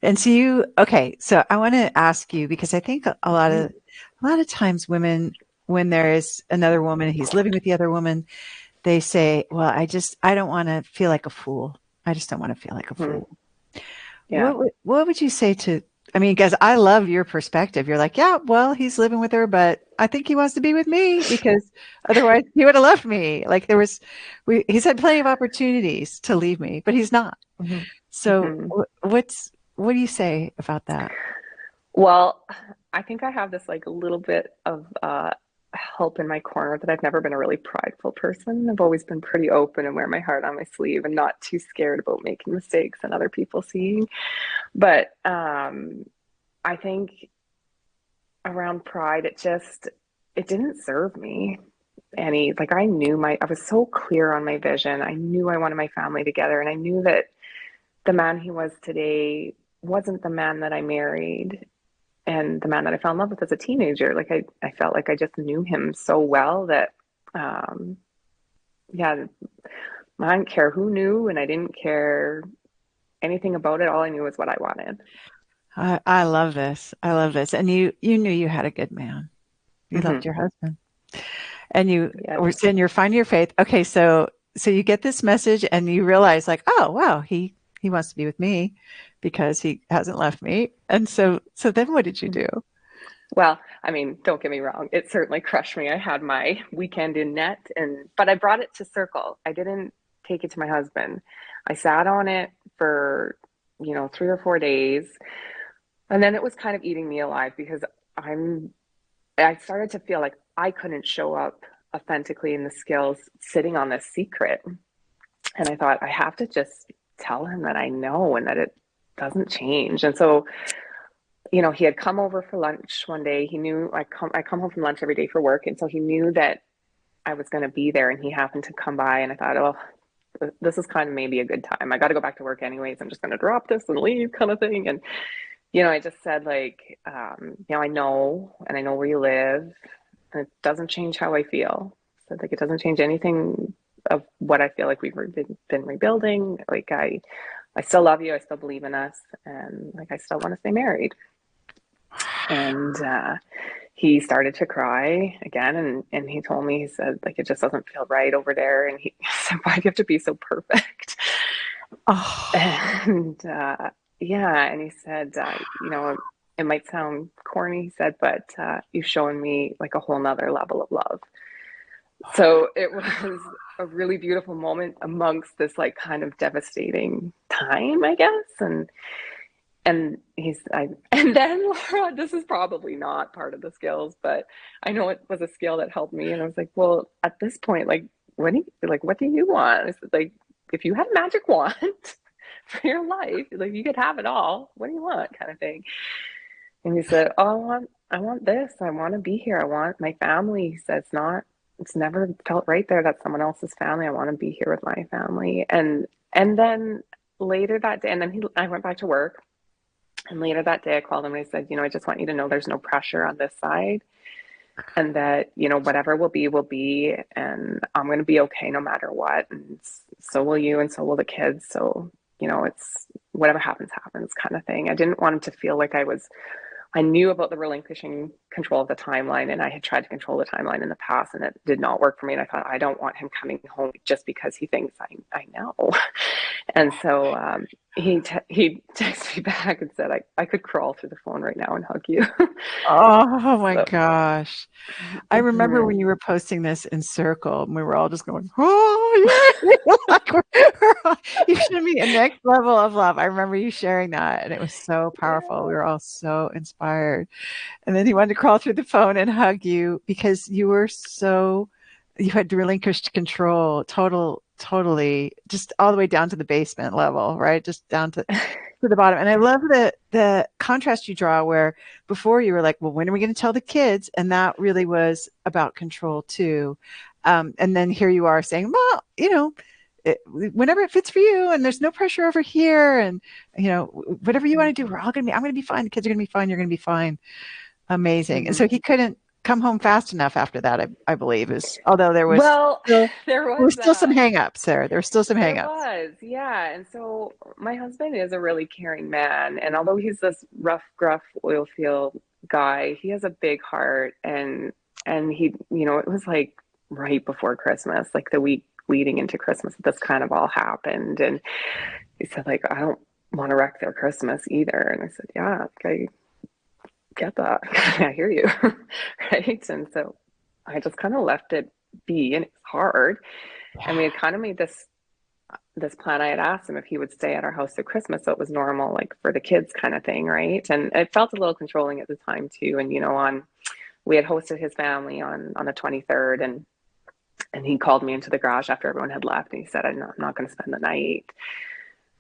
And so okay, so I want to ask you, because I think a lot of times women, when there is another woman, he's living with the other woman, they say, well, I don't want to feel like a fool. I just don't want to feel like a Hmm. fool. Yeah. What would you say to, I mean, because I love your perspective. You're like, yeah, well, he's living with her, but I think he wants to be with me because otherwise he would have left me. Like he's had plenty of opportunities to leave me, but he's not. Hmm. So Hmm. what do you say about that? Well, I think I have this like a little bit of help in my corner, that I've never been a really prideful person. I've always been pretty open and wear my heart on my sleeve and not too scared about making mistakes and other people seeing. But I think around pride, it didn't serve me any. Like, I was so clear on my vision. I knew I wanted my family together, and I knew that the man he was today wasn't the man that I married and the man that I fell in love with as a teenager. Like, I felt like I just knew him so well that, um, yeah, I didn't care who knew, and I didn't care anything about it. All I knew was what I wanted. I love this. I love this. And you knew you had a good man. You loved Hmm. your husband. And you Yeah. were saying you're finding your faith. Okay, so you get this message and you realize, like, oh wow, he wants to be with me because he hasn't left me. And so then what did you do? Well, I mean, don't get me wrong. It certainly crushed me. I had my weekend in net, but I brought it to circle. I didn't take it to my husband. I sat on it for, 3 or 4 days. And then it was kind of eating me alive, because I started to feel like I couldn't show up authentically in the skills sitting on this secret. And I thought, I have to just tell him that I know and that it doesn't change. And so, he had come over for lunch one day. He knew I come home from lunch every day for work, and so he knew that I was going to be there, and he happened to come by, and I thought, oh, this is kind of maybe a good time. I got to go back to work anyways. I'm just going to drop this and leave, kind of thing. And I just said, like, I know, and I know where you live, and it doesn't change how I feel. So, like, it doesn't change anything of what I feel like we've been rebuilding. Like, I still love you. I still believe in us, and like, I still want to stay married. And he started to cry again, and he told me, he said, like, it just doesn't feel right over there. And he said, why do you have to be so perfect? Oh, And yeah, and he said, it might sound corny, he said, but you've shown me like a whole nother level of love. So it was a really beautiful moment amongst this like kind of devastating time, I guess. And then Laura, this is probably not part of the skills, but I know it was a skill that helped me. And I was like, well, at this point, like, what do you want? I said, like, if you had a magic wand for your life, like you could have it all. What do you want, kind of thing? And he said, oh, I want this. I want to be here. I want my family. He said, it's never felt right there. That's someone else's family. I want to be here with my family. And then later that day, and then I went back to work. And later that day, I called him and I said, I just want you to know there's no pressure on this side, and that, whatever will be. And I'm going to be okay no matter what. And so will you, and so will the kids. So, it's whatever happens, happens kind of thing. I didn't want him to feel like I knew about the relinquishing control of the timeline, and I had tried to control the timeline in the past, and it did not work for me. And I thought, I don't want him coming home just because he thinks I know. And so he texted me back and said, I could crawl through the phone right now and hug you. oh my So, gosh. I remember mhm. when you were posting this in Circle, and we were all just going, "Oh, yeah!" like you showed me a next level of love. I remember you sharing that, and it was so powerful. We Yeah. were all so inspired. And then he wanted to crawl through the phone and hug you because you had relinquished control, totally, just all the way down to the basement level, right? Just down to the bottom. And I love the contrast you draw where before you were like, well, when are we going to tell the kids? And that really was about control too. And then here you are saying, well, whenever it fits for you, and there's no pressure over here, and whatever you want to do, I'm going to be fine. The kids are going to be fine. You're going to be fine. Amazing. And Mhm. so he couldn't come home fast enough after that, I believe, although Well, still, there there was were still some hangups there. There were still some There hangups. was, yeah. And so my husband is a really caring man. And although he's this rough, gruff oil field guy, he has a big heart. And he, it was like right before Christmas, like the week leading into Christmas, this kind of all happened. And he said, like, I don't want to wreck their Christmas either. And I said, yeah, I get that. I hear you. Right. And so I just kind of left it be, and it's hard. And we Yeah. had kind of made this plan. I had asked him if he would stay at our house at Christmas, so it was normal, like for the kids kind of thing, right? And it felt a little controlling at the time too. And on we had hosted his family on the 23rd, and he called me into the garage after everyone had left, and he said, I'm not going to spend the night.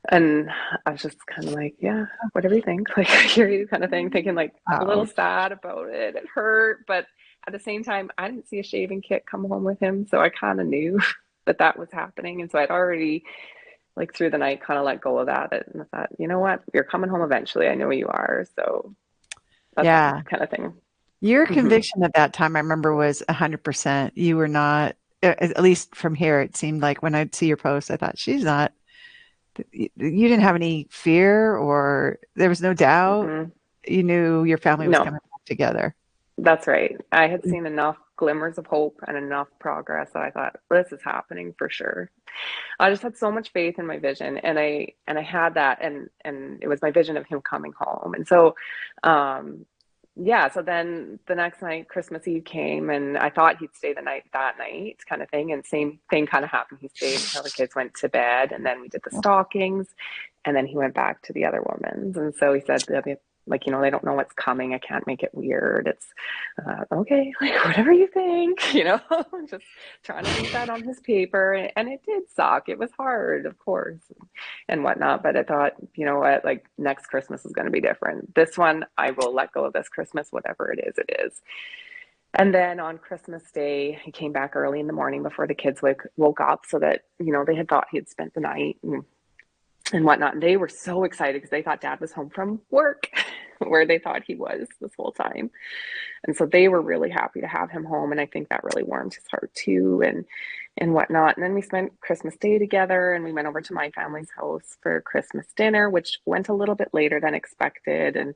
And I was just kind of like, yeah, whatever you think, like I hear you, kind of thing, thinking like a little Oh, sad about it. It hurt, but at the same time, I didn't see a shaving kit come home with him, so I kind of knew that was happening. And so I'd already, like, through the night, kind of let go of that. And I thought, you know what, you're coming home eventually. I know you are. So that's yeah. kind of thing. Your Hmm. conviction at that time, I remember, was 100%. You were not, at least from here, it seemed like when I'd see your post, I thought, she's not, you didn't have any fear or there was no doubt. Hmm. You knew your family was No, coming back together. that's right. I had seen enough glimmers of hope and enough progress that I thought, this is happening for sure. I just had so much faith in my vision, and I had that, and it was my vision of him coming home. And so um yeah, so then the next night, Christmas Eve came, and I thought he'd stay the night that night, kind of thing. And same thing kind of happened. He stayed until the kids went to bed, and then we did the stockings, and then he went back to the other woman's. And so he said, like, they don't know what's coming. I can't make it weird. It's okay, like whatever you think, just trying to leave that on his paper. And it did suck. It was hard, of course, and whatnot. But I thought, you know what, like next Christmas is going to be different. This one, I will let go of this Christmas, whatever it is, it is. And then on Christmas Day, he came back early in the morning before the kids woke up, so that, they had thought he had spent the night and whatnot. And they were so excited because they thought dad was home from work, where they thought he was this whole time. And so they were really happy to have him home. And I think that really warmed his heart too, and whatnot. And then we spent Christmas Day together, and we went over to my family's house for Christmas dinner, which went a little bit later than expected. And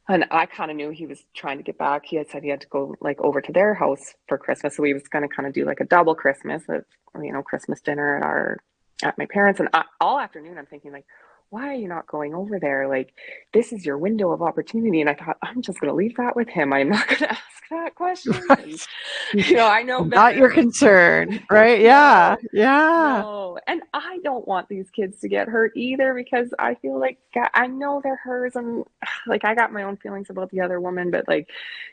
And I kind of knew he was trying to get back. He had said he had to go like over to their house for Christmas, so he was going to kind of do like a double Christmas, Christmas dinner at my parents. And all afternoon, I'm thinking like, why are you not going over there? Like, this is your window of opportunity. And I thought, I'm just going to leave that with him. I'm not going to ask that question. And Right. I know Not your better. concern, right? Yeah. No, Yeah. no. And I don't want these kids to get hurt either because I feel like God, I know they're hers and like I got my own feelings about the other woman, but like,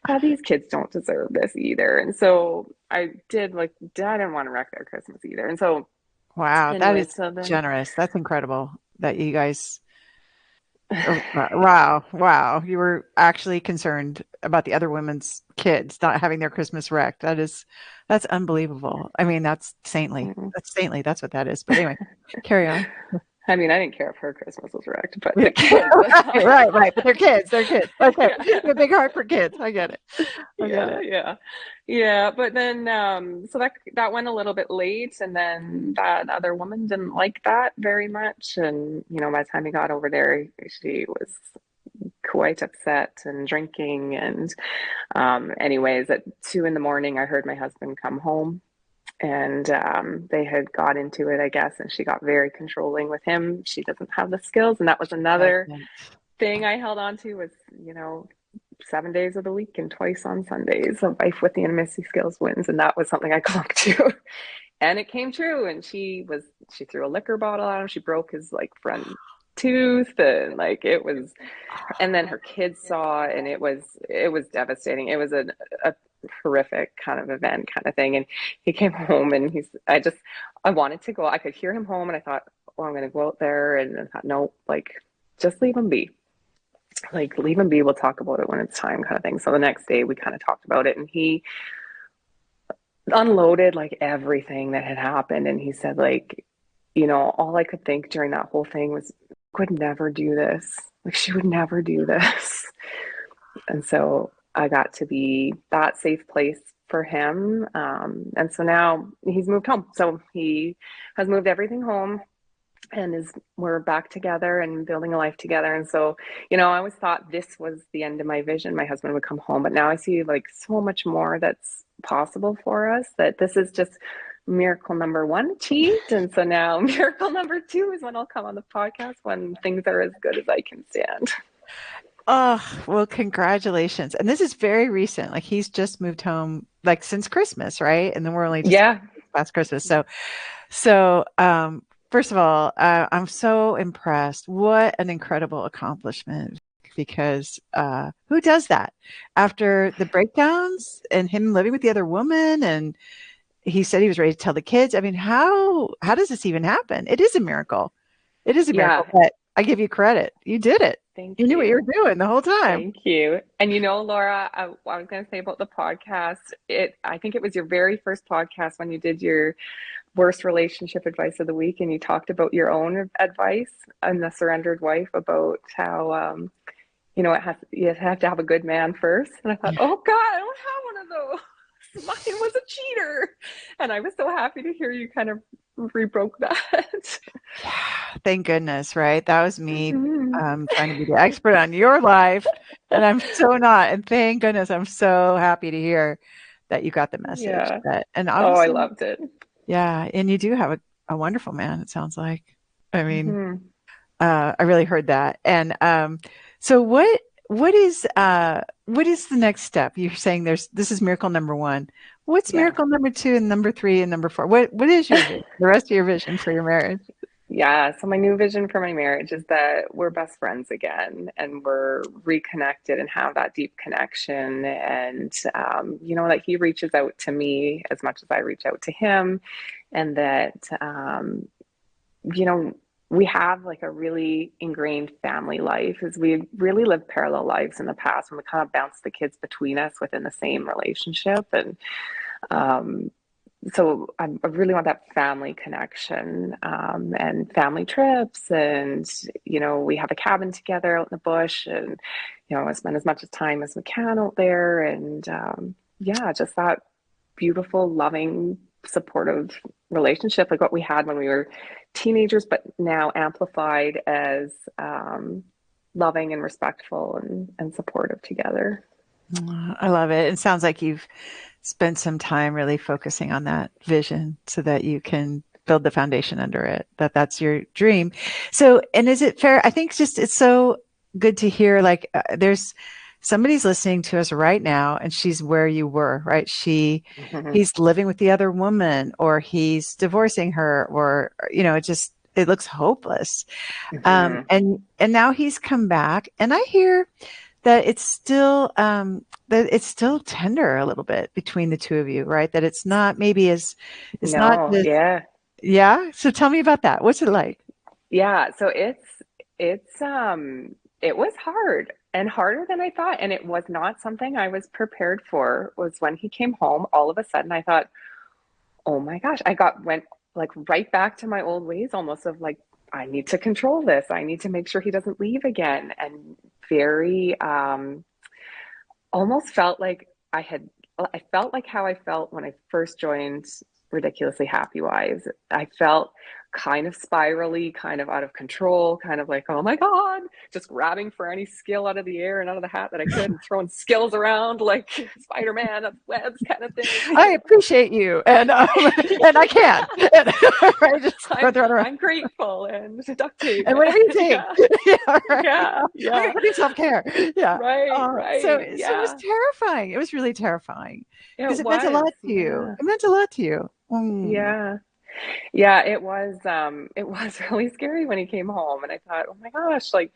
God, these kids don't deserve this either. And so I didn't want to wreck their Christmas either. And so, Wow. That anyway, is so then, generous. That's incredible that you guys, oh, wow. Wow. You were actually concerned about the other women's kids not having their Christmas wrecked. That's unbelievable. I mean, that's saintly. mm. That's saintly. That's what that is. But anyway, carry on. I mean, I didn't care if her Christmas was wrecked, but Yeah. the kids, that's Right, fine. right, right. But they're kids. They're kids. Okay. Yeah. You have a big heart for kids. I get it. I get Yeah, it. yeah, yeah. But then, so that went a little bit late, and then that other woman didn't like that very much. And by the time he got over there, she was quite upset and drinking. And anyways, at 2 in the morning, I heard my husband come home, and they had got into it, I guess, and she got very controlling with him. She doesn't have the skills, and that was another Doesn't. thing I held on to was, 7 days of the week and twice on Sundays. A wife with the intimacy skills wins, and that was something I clung to, and it came true. And she threw a liquor bottle at him. She broke his like front tooth, and like it was. And then her kids saw, and it was devastating. It was a horrific kind of event, kind of thing. And he came home, and I wanted to go. I could hear him home, and I thought, well, I'm going to go out there, and I thought, no, like just leave him be. Like leave him be, we'll talk about it when it's time, kind of thing. So the next day we kind of talked about it, and he unloaded like everything that had happened. And he said, like, all I could think during that whole thing was, could never do this, like she would never do this. And so I got to be that safe place for him. And so now he's moved home, so he has moved everything home, and we're back together and building a life together. And so, I always thought this was the end of my vision. My husband would come home, but now I see like so much more that's possible for us, that this is just miracle number one achieved. And so now miracle number two is when I'll come on the podcast when things are as good as I can stand. Oh, well, congratulations. And this is very recent. Like he's just moved home like since Christmas, right? And then we're only just Yeah. past Christmas. So, first of all, I'm so impressed. What an incredible accomplishment because who does that after the breakdowns and him living with the other woman? And he said he was ready to tell the kids. I mean, how does this even happen? It is a miracle. It is a Yeah. miracle, but I give you credit. You did it. Thank You knew what you you. were doing the whole time. Thank you. And Laura, I was going to say about the podcast, I think it was your very first podcast when you did your worst relationship advice of the week, and you talked about your own advice and the surrendered wife about how you have to have a good man first. And I thought, Yeah. oh God, I don't have one of those. Mine was a cheater. And I was so happy to hear you kind of rebroke that. Yeah, thank goodness, right? That was me Mhm. trying to be the expert on your life, and I'm so not. And thank goodness, I'm so happy to hear that you got the message. Yeah. And Oh, I obviously, loved it. yeah, and you do have a wonderful man, it sounds like. I mean, Hmm. I really heard that. And so what is the next step? You're saying this is miracle number one. What's Yeah. miracle number two and number three and number four? What is your vision, the rest of your vision for your marriage? Yeah, so my new vision for my marriage is that we're best friends again, and we're reconnected and have that deep connection. And, that he reaches out to me as much as I reach out to him. And that, you know, we have like a really ingrained family life, as we really lived parallel lives in the past, and we kind of bounced the kids between us within the same relationship. And, um, so I really want that family connection, and family trips. And, we have a cabin together out in the bush, and, I spend as much time as we can out there. And, yeah, just that beautiful, loving, supportive relationship, like what we had when we were teenagers, but now amplified as, loving and respectful and supportive together. I love it. It sounds like you've spent some time really focusing on that vision so that you can build the foundation under it, that that's your dream. So, and is it fair? I think just it's so good to hear like there's somebody's listening to us right now and she's where you were, right? Mhm. He's living with the other woman or he's divorcing her or, it just, it looks hopeless. Mhm. And now he's come back and I hear that it's still tender a little bit between the two of you, right? That it's not maybe as it's not No, this yeah. yeah. So tell me about that. What's it like? Yeah, so it's it was hard and harder than I thought, and it was not something I was prepared for. Was when he came home, all of a sudden I thought, "Oh my gosh." Went like right back to my old ways almost of like I need to control this. I need to make sure he doesn't leave again and very almost felt like I felt like how I felt when I first joined Ridiculously Happy Wives. I felt kind of spirally, kind of out of control, kind of like, oh my God, just grabbing for any skill out of the air and out of the hat that I could and throwing skills around like Spider-Man of webs kind of thing. I appreciate you, and and I can, and, right? Just throw I'm it around, I'm grateful and duct tape. and whatever you think, Yeah, yeah, right. yeah, I'm gonna yeah. go do self care, yeah. Right, So, right. so it was Yeah. terrifying. It was really terrifying It because it meant a was. lot to you. Yeah. It meant a lot to you. Mm. Yeah. Yeah, it was really scary when he came home and I thought, "Oh my gosh, like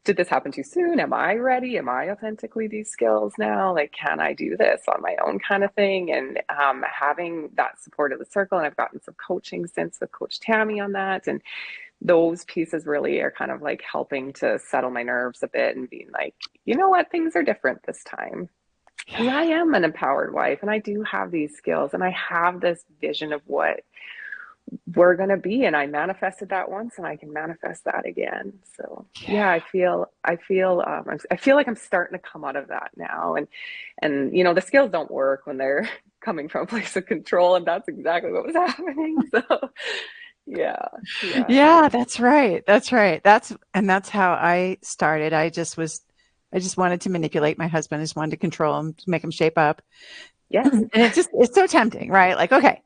did this happen too soon? Am I ready? Am I authentically these skills now? Like can I do this on my own kind of thing?" And having that support of the circle and I've gotten some coaching since with Coach Tammy on that and those pieces really are kind of like helping to settle my nerves a bit and being like, "You know what? Things are different this time." Because I am an empowered wife and I do have these skills and I have this vision of what we're going to be and I manifested that once and I can manifest that again. So yeah, I feel like I'm starting to come out of that now and the skills don't work when they're coming from a place of control and that's exactly what was happening. So yeah, yeah. Yeah, that's right. That's right. That's how I started. I just wanted to manipulate my husband. I just wanted to control him, to make him shape up. Yes. And it's so tempting, right? Like, okay,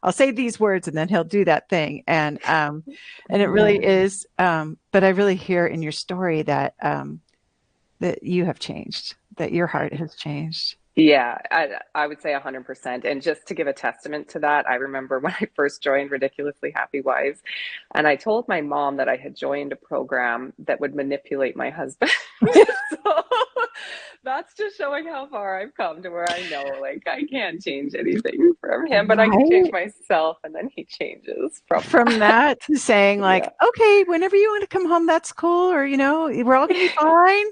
I'll say these words and then he'll do that thing. And it really Mhm. is, but I really hear in your story that, that you have changed, that your heart has changed. Yeah, I would say 100%. And just to give a testament to that, I remember when I first joined Ridiculously Happy Wives, and I told my mom that I had joined a program that would manipulate my husband. So that's just showing how far I've come to where I know, like, I can't change anything from him, but I can change Right. myself, and then he changes from From that. that to saying like, Yeah, okay, whenever you want to come home, that's cool. Or, we're all going to be fine.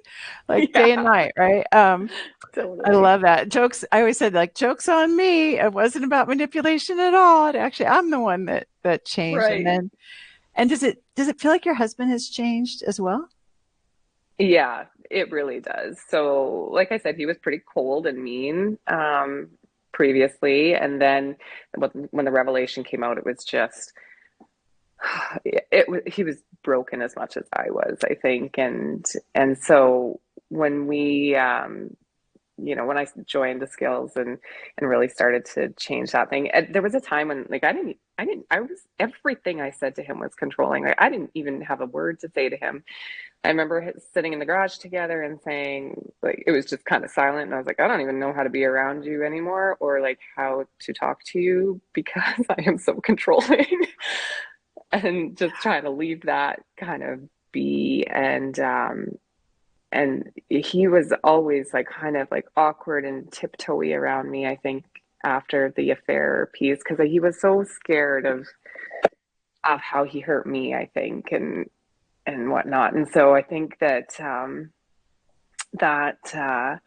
Like day and yeah, night. Right. I totally. love that. Jokes. I always said like jokes on me. It wasn't about manipulation at all. Actually, I'm the one that changed. Right. And does it feel like your husband has changed as well? Yeah, it really does. So, like I said, he was pretty cold and mean previously, and then when the revelation came out, it was just he was broken as much as I was, I think, and so when we when I joined the skills and really started to change that thing. There was a time when like I was everything I said to him was controlling. Like I didn't even have a word to say to him. I remember sitting in the garage together and saying, like, it was just kind of silent. And I was like, I don't even know how to be around you anymore or like how to talk to you because I am so controlling and just trying to leave that kind of be. And he was always like kind of like awkward and tiptoey around me, I think, after the affair piece, because he was so scared of how he hurt me, I think, and whatnot. And so I think that that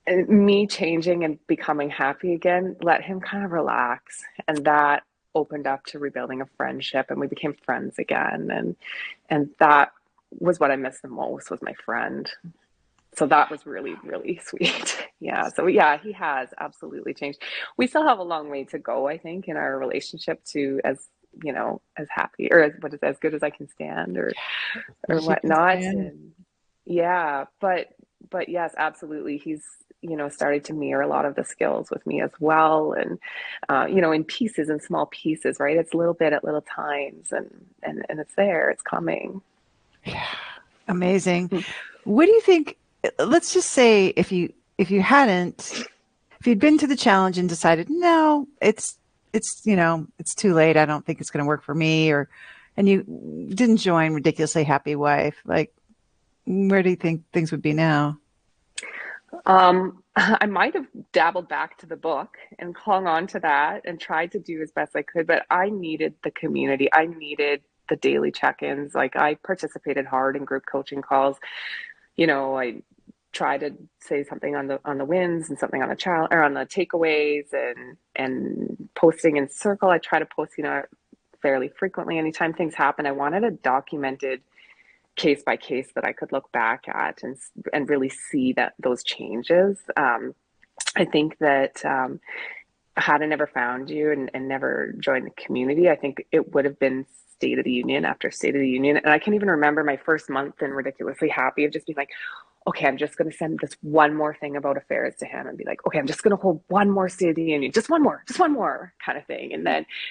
me changing and becoming happy again let him kind of relax, and that opened up to rebuilding a friendship, and we became friends again. And that was what I missed the most was my friend. So that was really, really sweet. Yeah. So yeah, he has absolutely changed. We still have a long way to go, I think, in our relationship to as happy, or as good as I can stand, or As you can whatnot. stand. And yeah, but yes, absolutely. He's, started to mirror a lot of the skills with me as well. And, in pieces and small pieces, right? It's a little bit at little times, and it's there, it's coming. Yeah. Amazing. What do you think? Let's just say if you'd been to the challenge and decided, no, it's too late. I don't think it's going to work for me, and you didn't join Ridiculously Happy Wife, like, where do you think things would be now? I might have dabbled back to the book and clung on to that and tried to do as best I could, but I needed the community. I needed the daily check-ins. Like, I participated hard in group coaching calls. I try to say something on the wins and something on the challenge or on the takeaways, and posting in circle. I try to post, fairly frequently. Anytime things happen, I wanted a documented case by case that I could look back at and really see that those changes. I think that had I never found you and never joined the community, I think it would have been State of the Union after State of the Union. And I can even remember my first month in Ridiculously Happy of just being like, okay, I'm just going to send this one more thing about affairs to him and be like, okay, I'm just going to hold one more State of the Union, just one more kind of thing. And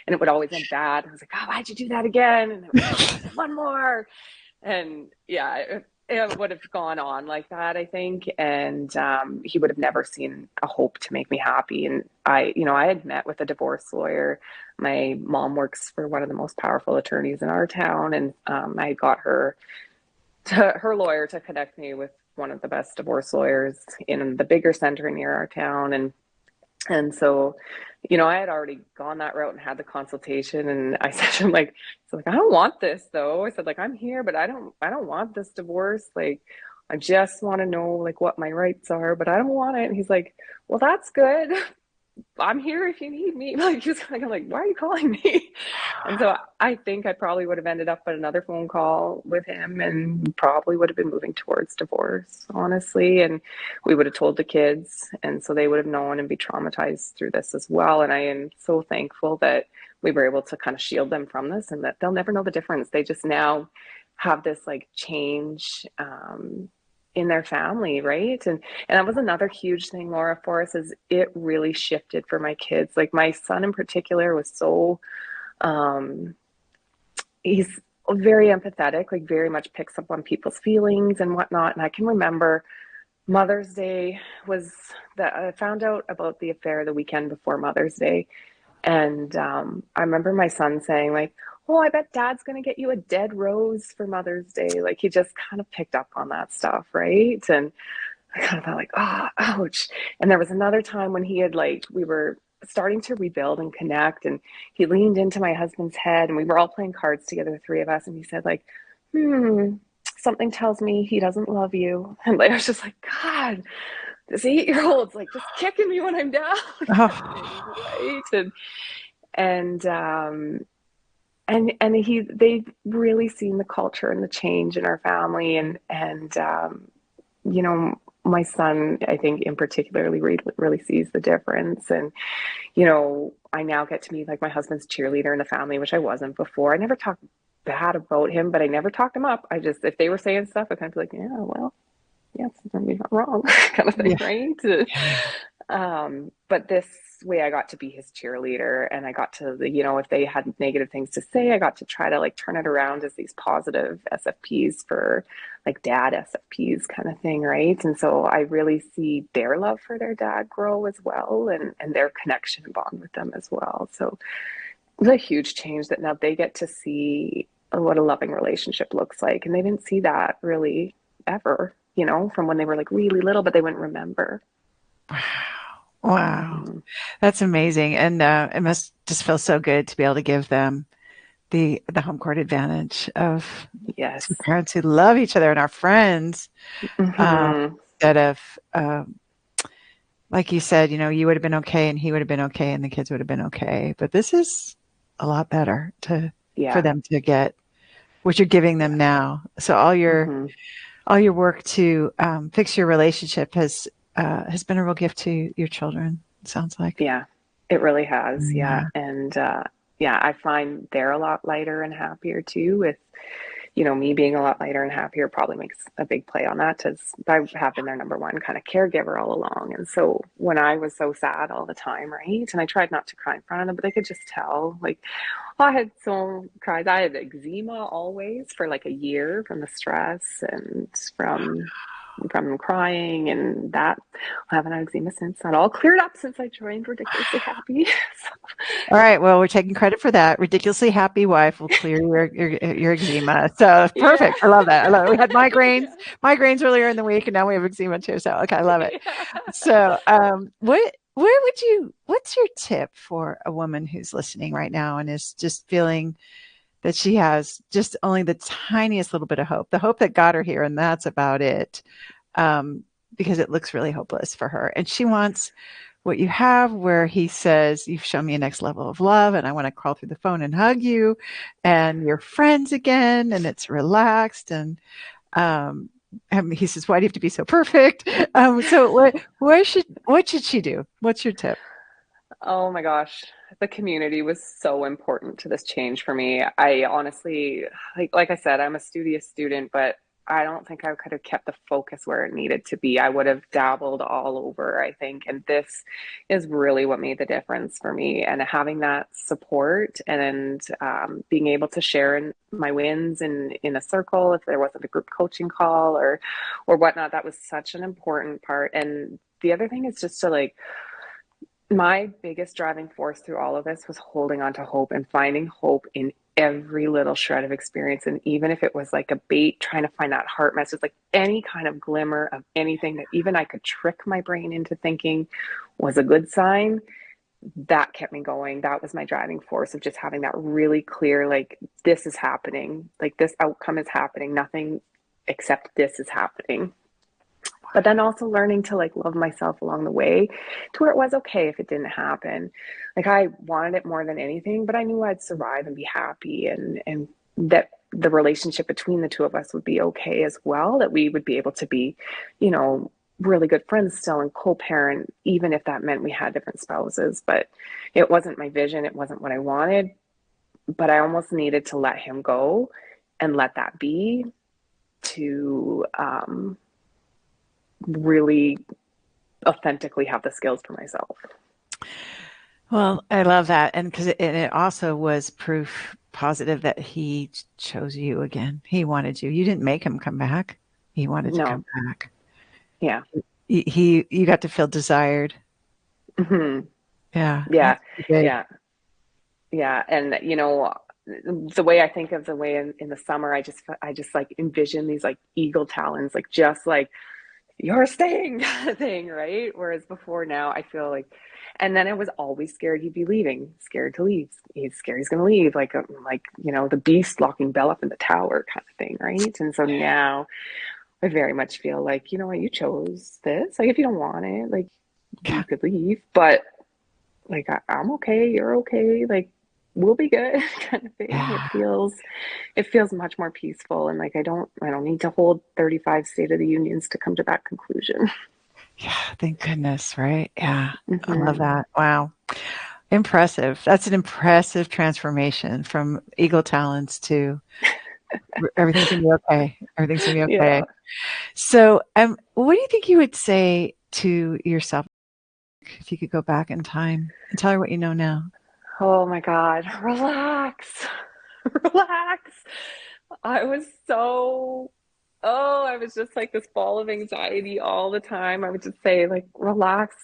it would always end bad. I was like, oh, why'd you do that again? And it was like, one more. And yeah, it would have gone on like that, I think. And he would have never seen a hope to make me happy. And I had met with a divorce lawyer. My mom works for one of the most powerful attorneys in our town. And I got her lawyer to connect me with one of the best divorce lawyers in the bigger center near our town. And so, I had already gone that route and had the consultation, and I said to him, like, I don't want this though. I said, like, I'm here, but I don't want this divorce. Like, I just want to know, like, what my rights are, but I don't want it. And he's like, well, that's good. I'm here if you need me. Like, he was kind of like, why are you calling me? And so I think I probably would have ended up at another phone call with him and probably would have been moving towards divorce, honestly. And we would have told the kids, and so they would have known and be traumatized through this as well. And I am so thankful that we were able to kind of shield them from this, and that they'll never know the difference. They just now have this like change in their family, right? And that was another huge thing, Laura, for us, is it really shifted for my kids. Like, my son in particular was so he's very empathetic, like very much picks up on people's feelings and whatnot. And I can remember Mother's Day was that I found out about the affair the weekend before Mother's Day. And I remember my son saying, like, oh, I bet Dad's going to get you a dead rose for Mother's Day. Like, he just kind of picked up on that stuff, right? And I kind of felt like, oh, ouch. And there was another time when he had, like, we were starting to rebuild and connect, and he leaned into my husband's head, and we were all playing cards together, the three of us, and he said, like, something tells me he doesn't love you. And like, I was just like, God, this 8-year-old's like just kicking me when I'm down. Oh. Right. And they've really seen the culture and the change in our family, and my son, I think, in particularly really sees the difference. And I now get to be like my husband's cheerleader in the family, which I wasn't before. I never talked bad about him, but I never talked him up. I just, if they were saying stuff, I kind of be like, yeah, well, yes, you're not wrong, kind of thing, Yeah. right? But this way I got to be his cheerleader, and I got to, if they had negative things to say, I got to try to like turn it around as these positive SFPs for like dad SFPs kind of thing, right? And so I really see their love for their dad grow as well, and their connection and bond with them as well. So it was a huge change that now they get to see what a loving relationship looks like. And they didn't see that really ever, from when they were like really little, but they wouldn't remember. Wow. That's amazing. And it must just feel so good to be able to give them the home court advantage of Yes. two parents who love each other and are friends, instead of, like you said, you would have been okay and he would have been okay and the kids would have been okay. But this is a lot better for Yeah. them to get what you're giving them now. So all your work to fix your relationship has been a real gift to your children. It sounds like. Yeah, it really has. Yeah. Yeah. And yeah, I find they're a lot lighter and happier too with, me being a lot lighter and happier probably makes a big play on that because I have been their number one kind of caregiver all along. And so when I was so sad all the time, right? And I tried not to cry in front of them, but they could just tell. Like, I had so cried. I had eczema always for like a year from the stress and from crying and that. I haven't had eczema since. Not all cleared up since I joined Ridiculously Happy. So, All right. Well, we're taking credit for that. Ridiculously happy wife will clear your eczema. So yeah. perfect. I love that. I love it. We had Yeah. migraines earlier in the week, and now we have eczema too. So okay, I love it. Yeah. So, what's your tip for a woman who's listening right now and is just feeling that she has just only the tiniest little bit of hope, the hope that got her here, and that's about it, because it looks really hopeless for her, and she wants what you have, where he says, "You've shown me a next level of love, and I want to crawl through the phone and hug you, and you're friends again, and it's relaxed." Um, and he says, "Why do you have to be so perfect?" So what should she do? What's your tip? Oh my gosh, the community was so important to this change for me. I honestly, like I said, I'm a studious student, but I don't think I could have kept the focus where it needed to be. I would have dabbled all over, I think. And this is really what made the difference for me. And having that support and being able to share in my wins in a circle, if there wasn't a group coaching call or whatnot, that was such an important part. And the other thing is just to like my biggest driving force through all of this was holding on to hope and finding hope in every little shred of experience. And even if it was like a bait, trying to find that heart message, like any kind of glimmer of anything that even I could trick my brain into thinking was a good sign, that kept me going. That was my driving force of just having that really clear, like, this is happening, like, this outcome is happening, nothing except this is happening. But then also learning to like love myself along the way to where it was okay if it didn't happen. Like I wanted it more than anything, but I knew I'd survive and be happy and that the relationship between the two of us would be okay as well, that we would be able to be, you know, really good friends still and co-parent, even if that meant we had different spouses. But it wasn't my vision, it wasn't what I wanted, but I almost needed to let him go and let that be to really authentically have the skills for myself. Well, I love that. And it also was proof positive that he chose you again. He wanted you. You didn't make him come back. He wanted to come No. back. Yeah. You got to feel desired. Hmm. Yeah. Yeah. That's big. Yeah. Yeah. And the way I think of the way in the summer, I just like envision these like eagle talons, like just like you're staying kind of thing, right? Whereas before now I feel like, and then I was always scared he'd be leaving, scared to leave. He's scared he's going to leave, like the beast locking Belle up in the tower kind of thing, right? And so now I very much feel like, you know what, you chose this. Like if you don't want it, like you Yeah. could leave, but like I'm okay, you're okay, like we'll be good kind of thing. It Yeah. feels it feels much more peaceful and like I don't need to hold 35 State of the Unions to come to that conclusion. Yeah. Thank goodness. Right. Yeah. I love Hmm. that. Wow. Impressive. That's an impressive transformation from eagle talons to everything's gonna be okay. Everything's gonna be Yeah. okay. So, what do you think you would say to yourself if you could go back in time and tell her what you know now? Oh my God. Relax. Relax. I was so, oh, I was just like this ball of anxiety all the time. I would just say, like, relax,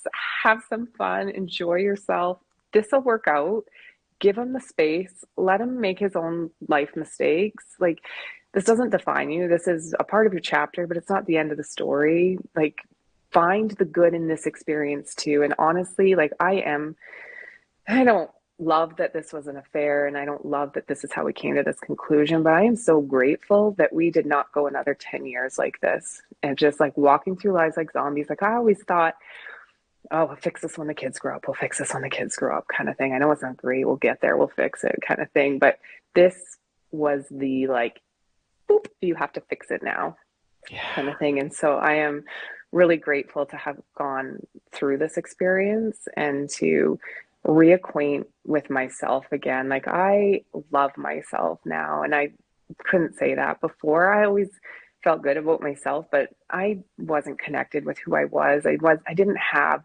have some fun, enjoy yourself. This will work out. Give him the space, let him make his own life mistakes. Like, this doesn't define you. This is a part of your chapter, but it's not the end of the story. Like, find the good in this experience too. And honestly, like, I don't love that this was an affair and I don't love that this is how we came to this conclusion, but I am so grateful that we did not go another 10 years like this and just like walking through lives like zombies. Like I always thought, oh, we'll fix this when the kids grow up. We'll fix this when the kids grow up kind of thing. I know it's not great. We'll get there. We'll fix it kind of thing. But this was the like, boop, you have to fix it now kind Yeah. of thing. And so I am really grateful to have gone through this experience and to reacquaint with myself again. Like, I love myself now, and I couldn't say that before. I always felt good about myself, but I wasn't connected with who I was. I didn't have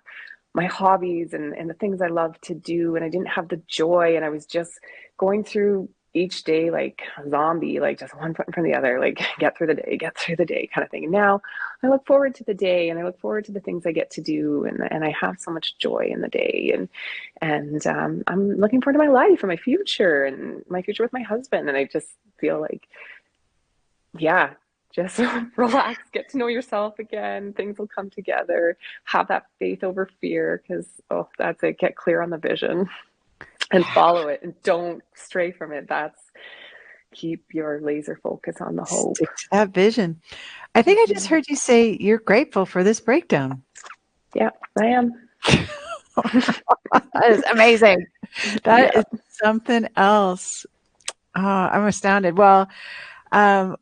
my hobbies and the things I love to do, and I didn't have the joy, and I was just going through each day like a zombie, like just one foot in front of the other, like get through the day kind of thing. And now I look forward to the day, and I look forward to the things I get to do, and I have so much joy in the day, and I'm looking forward to my life and my future with my husband. And I just feel like, yeah, just relax, get to know yourself again. Things will come together. Have that faith over fear, because, oh, that's it. Get clear on the vision and follow it, and don't stray from it. Keep your laser focus on the hope. Stick to that vision. I think I just heard you say you're grateful for this breakdown. Yeah, I am. That is amazing. That is something else. Oh, I'm astounded. Well, I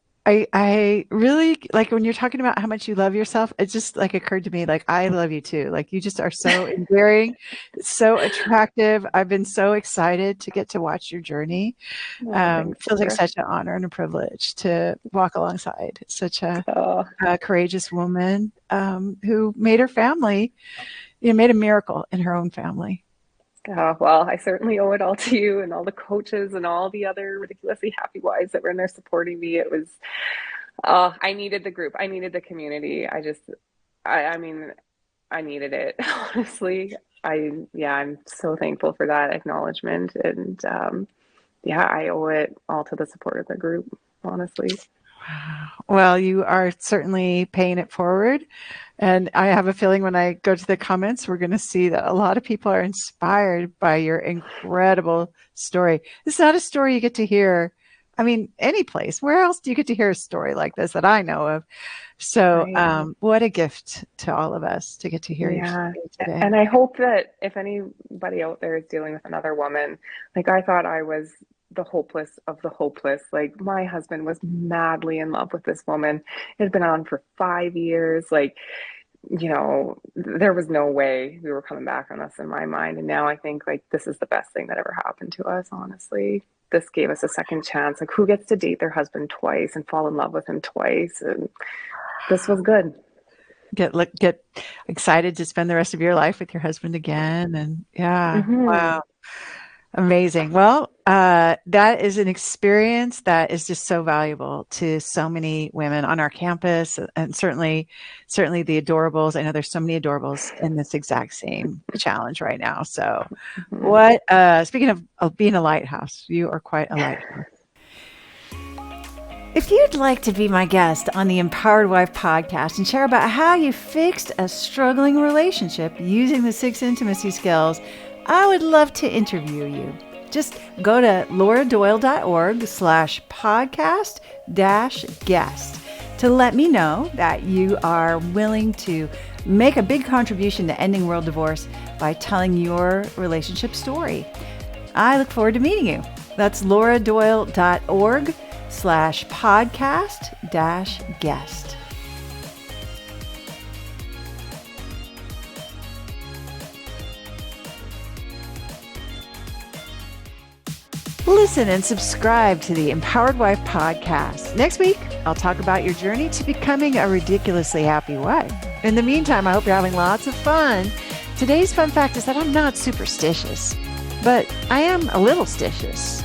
really like when you're talking about how much you love yourself. It just like occurred to me, like, I love you too. Like, you just are so endearing, so attractive. I've been so excited to get to watch your journey. Feels like such an honor and a privilege to walk alongside such a courageous woman who made her family, made a miracle in her own family. Well, I certainly owe it all to you and all the coaches and all the other ridiculously happy wives that were in there supporting me. It was, I needed the group. I needed the community. I mean, I needed it, honestly. I'm so thankful for that acknowledgement. And I owe it all to the support of the group, honestly. Well, you are certainly paying it forward. And I have a feeling when I go to the comments, we're going to see that a lot of people are inspired by your incredible story. It's not a story you get to hear, I mean, any place. Where else do you get to hear a story like this that I know of? So what a gift to all of us to get to hear your story today. And I hope that if anybody out there is dealing with another woman, like, I thought I was the hopeless of the hopeless. Like, my husband was madly in love with this woman. It had been on for 5 years. Like, there was no way we were coming back on this in my mind. And now I think, like, this is the best thing that ever happened to us, honestly. This gave us a second chance. Like, who gets to date their husband twice and fall in love with him twice? And this was good. Get excited to spend the rest of your life with your husband again. And wow. Amazing. Well, that is an experience that is just so valuable to so many women on our campus, and certainly the adorables. I know there's so many adorables in this exact same challenge right now. So what, speaking of being a lighthouse, you are quite a lighthouse. If you'd like to be my guest on the Empowered Wife podcast and share about how you fixed a struggling relationship using the 6 intimacy skills, I would love to interview you. Just go to lauradoyle.org/podcast-guest to let me know that you are willing to make a big contribution to ending world divorce by telling your relationship story. I look forward to meeting you. That's lauradoyle.org/podcast-guest. Listen and subscribe to the Empowered Wife podcast. Next week, I'll talk about your journey to becoming a ridiculously happy wife. In the meantime, I hope you're having lots of fun. Today's fun fact is that I'm not superstitious, but I am a little stitious.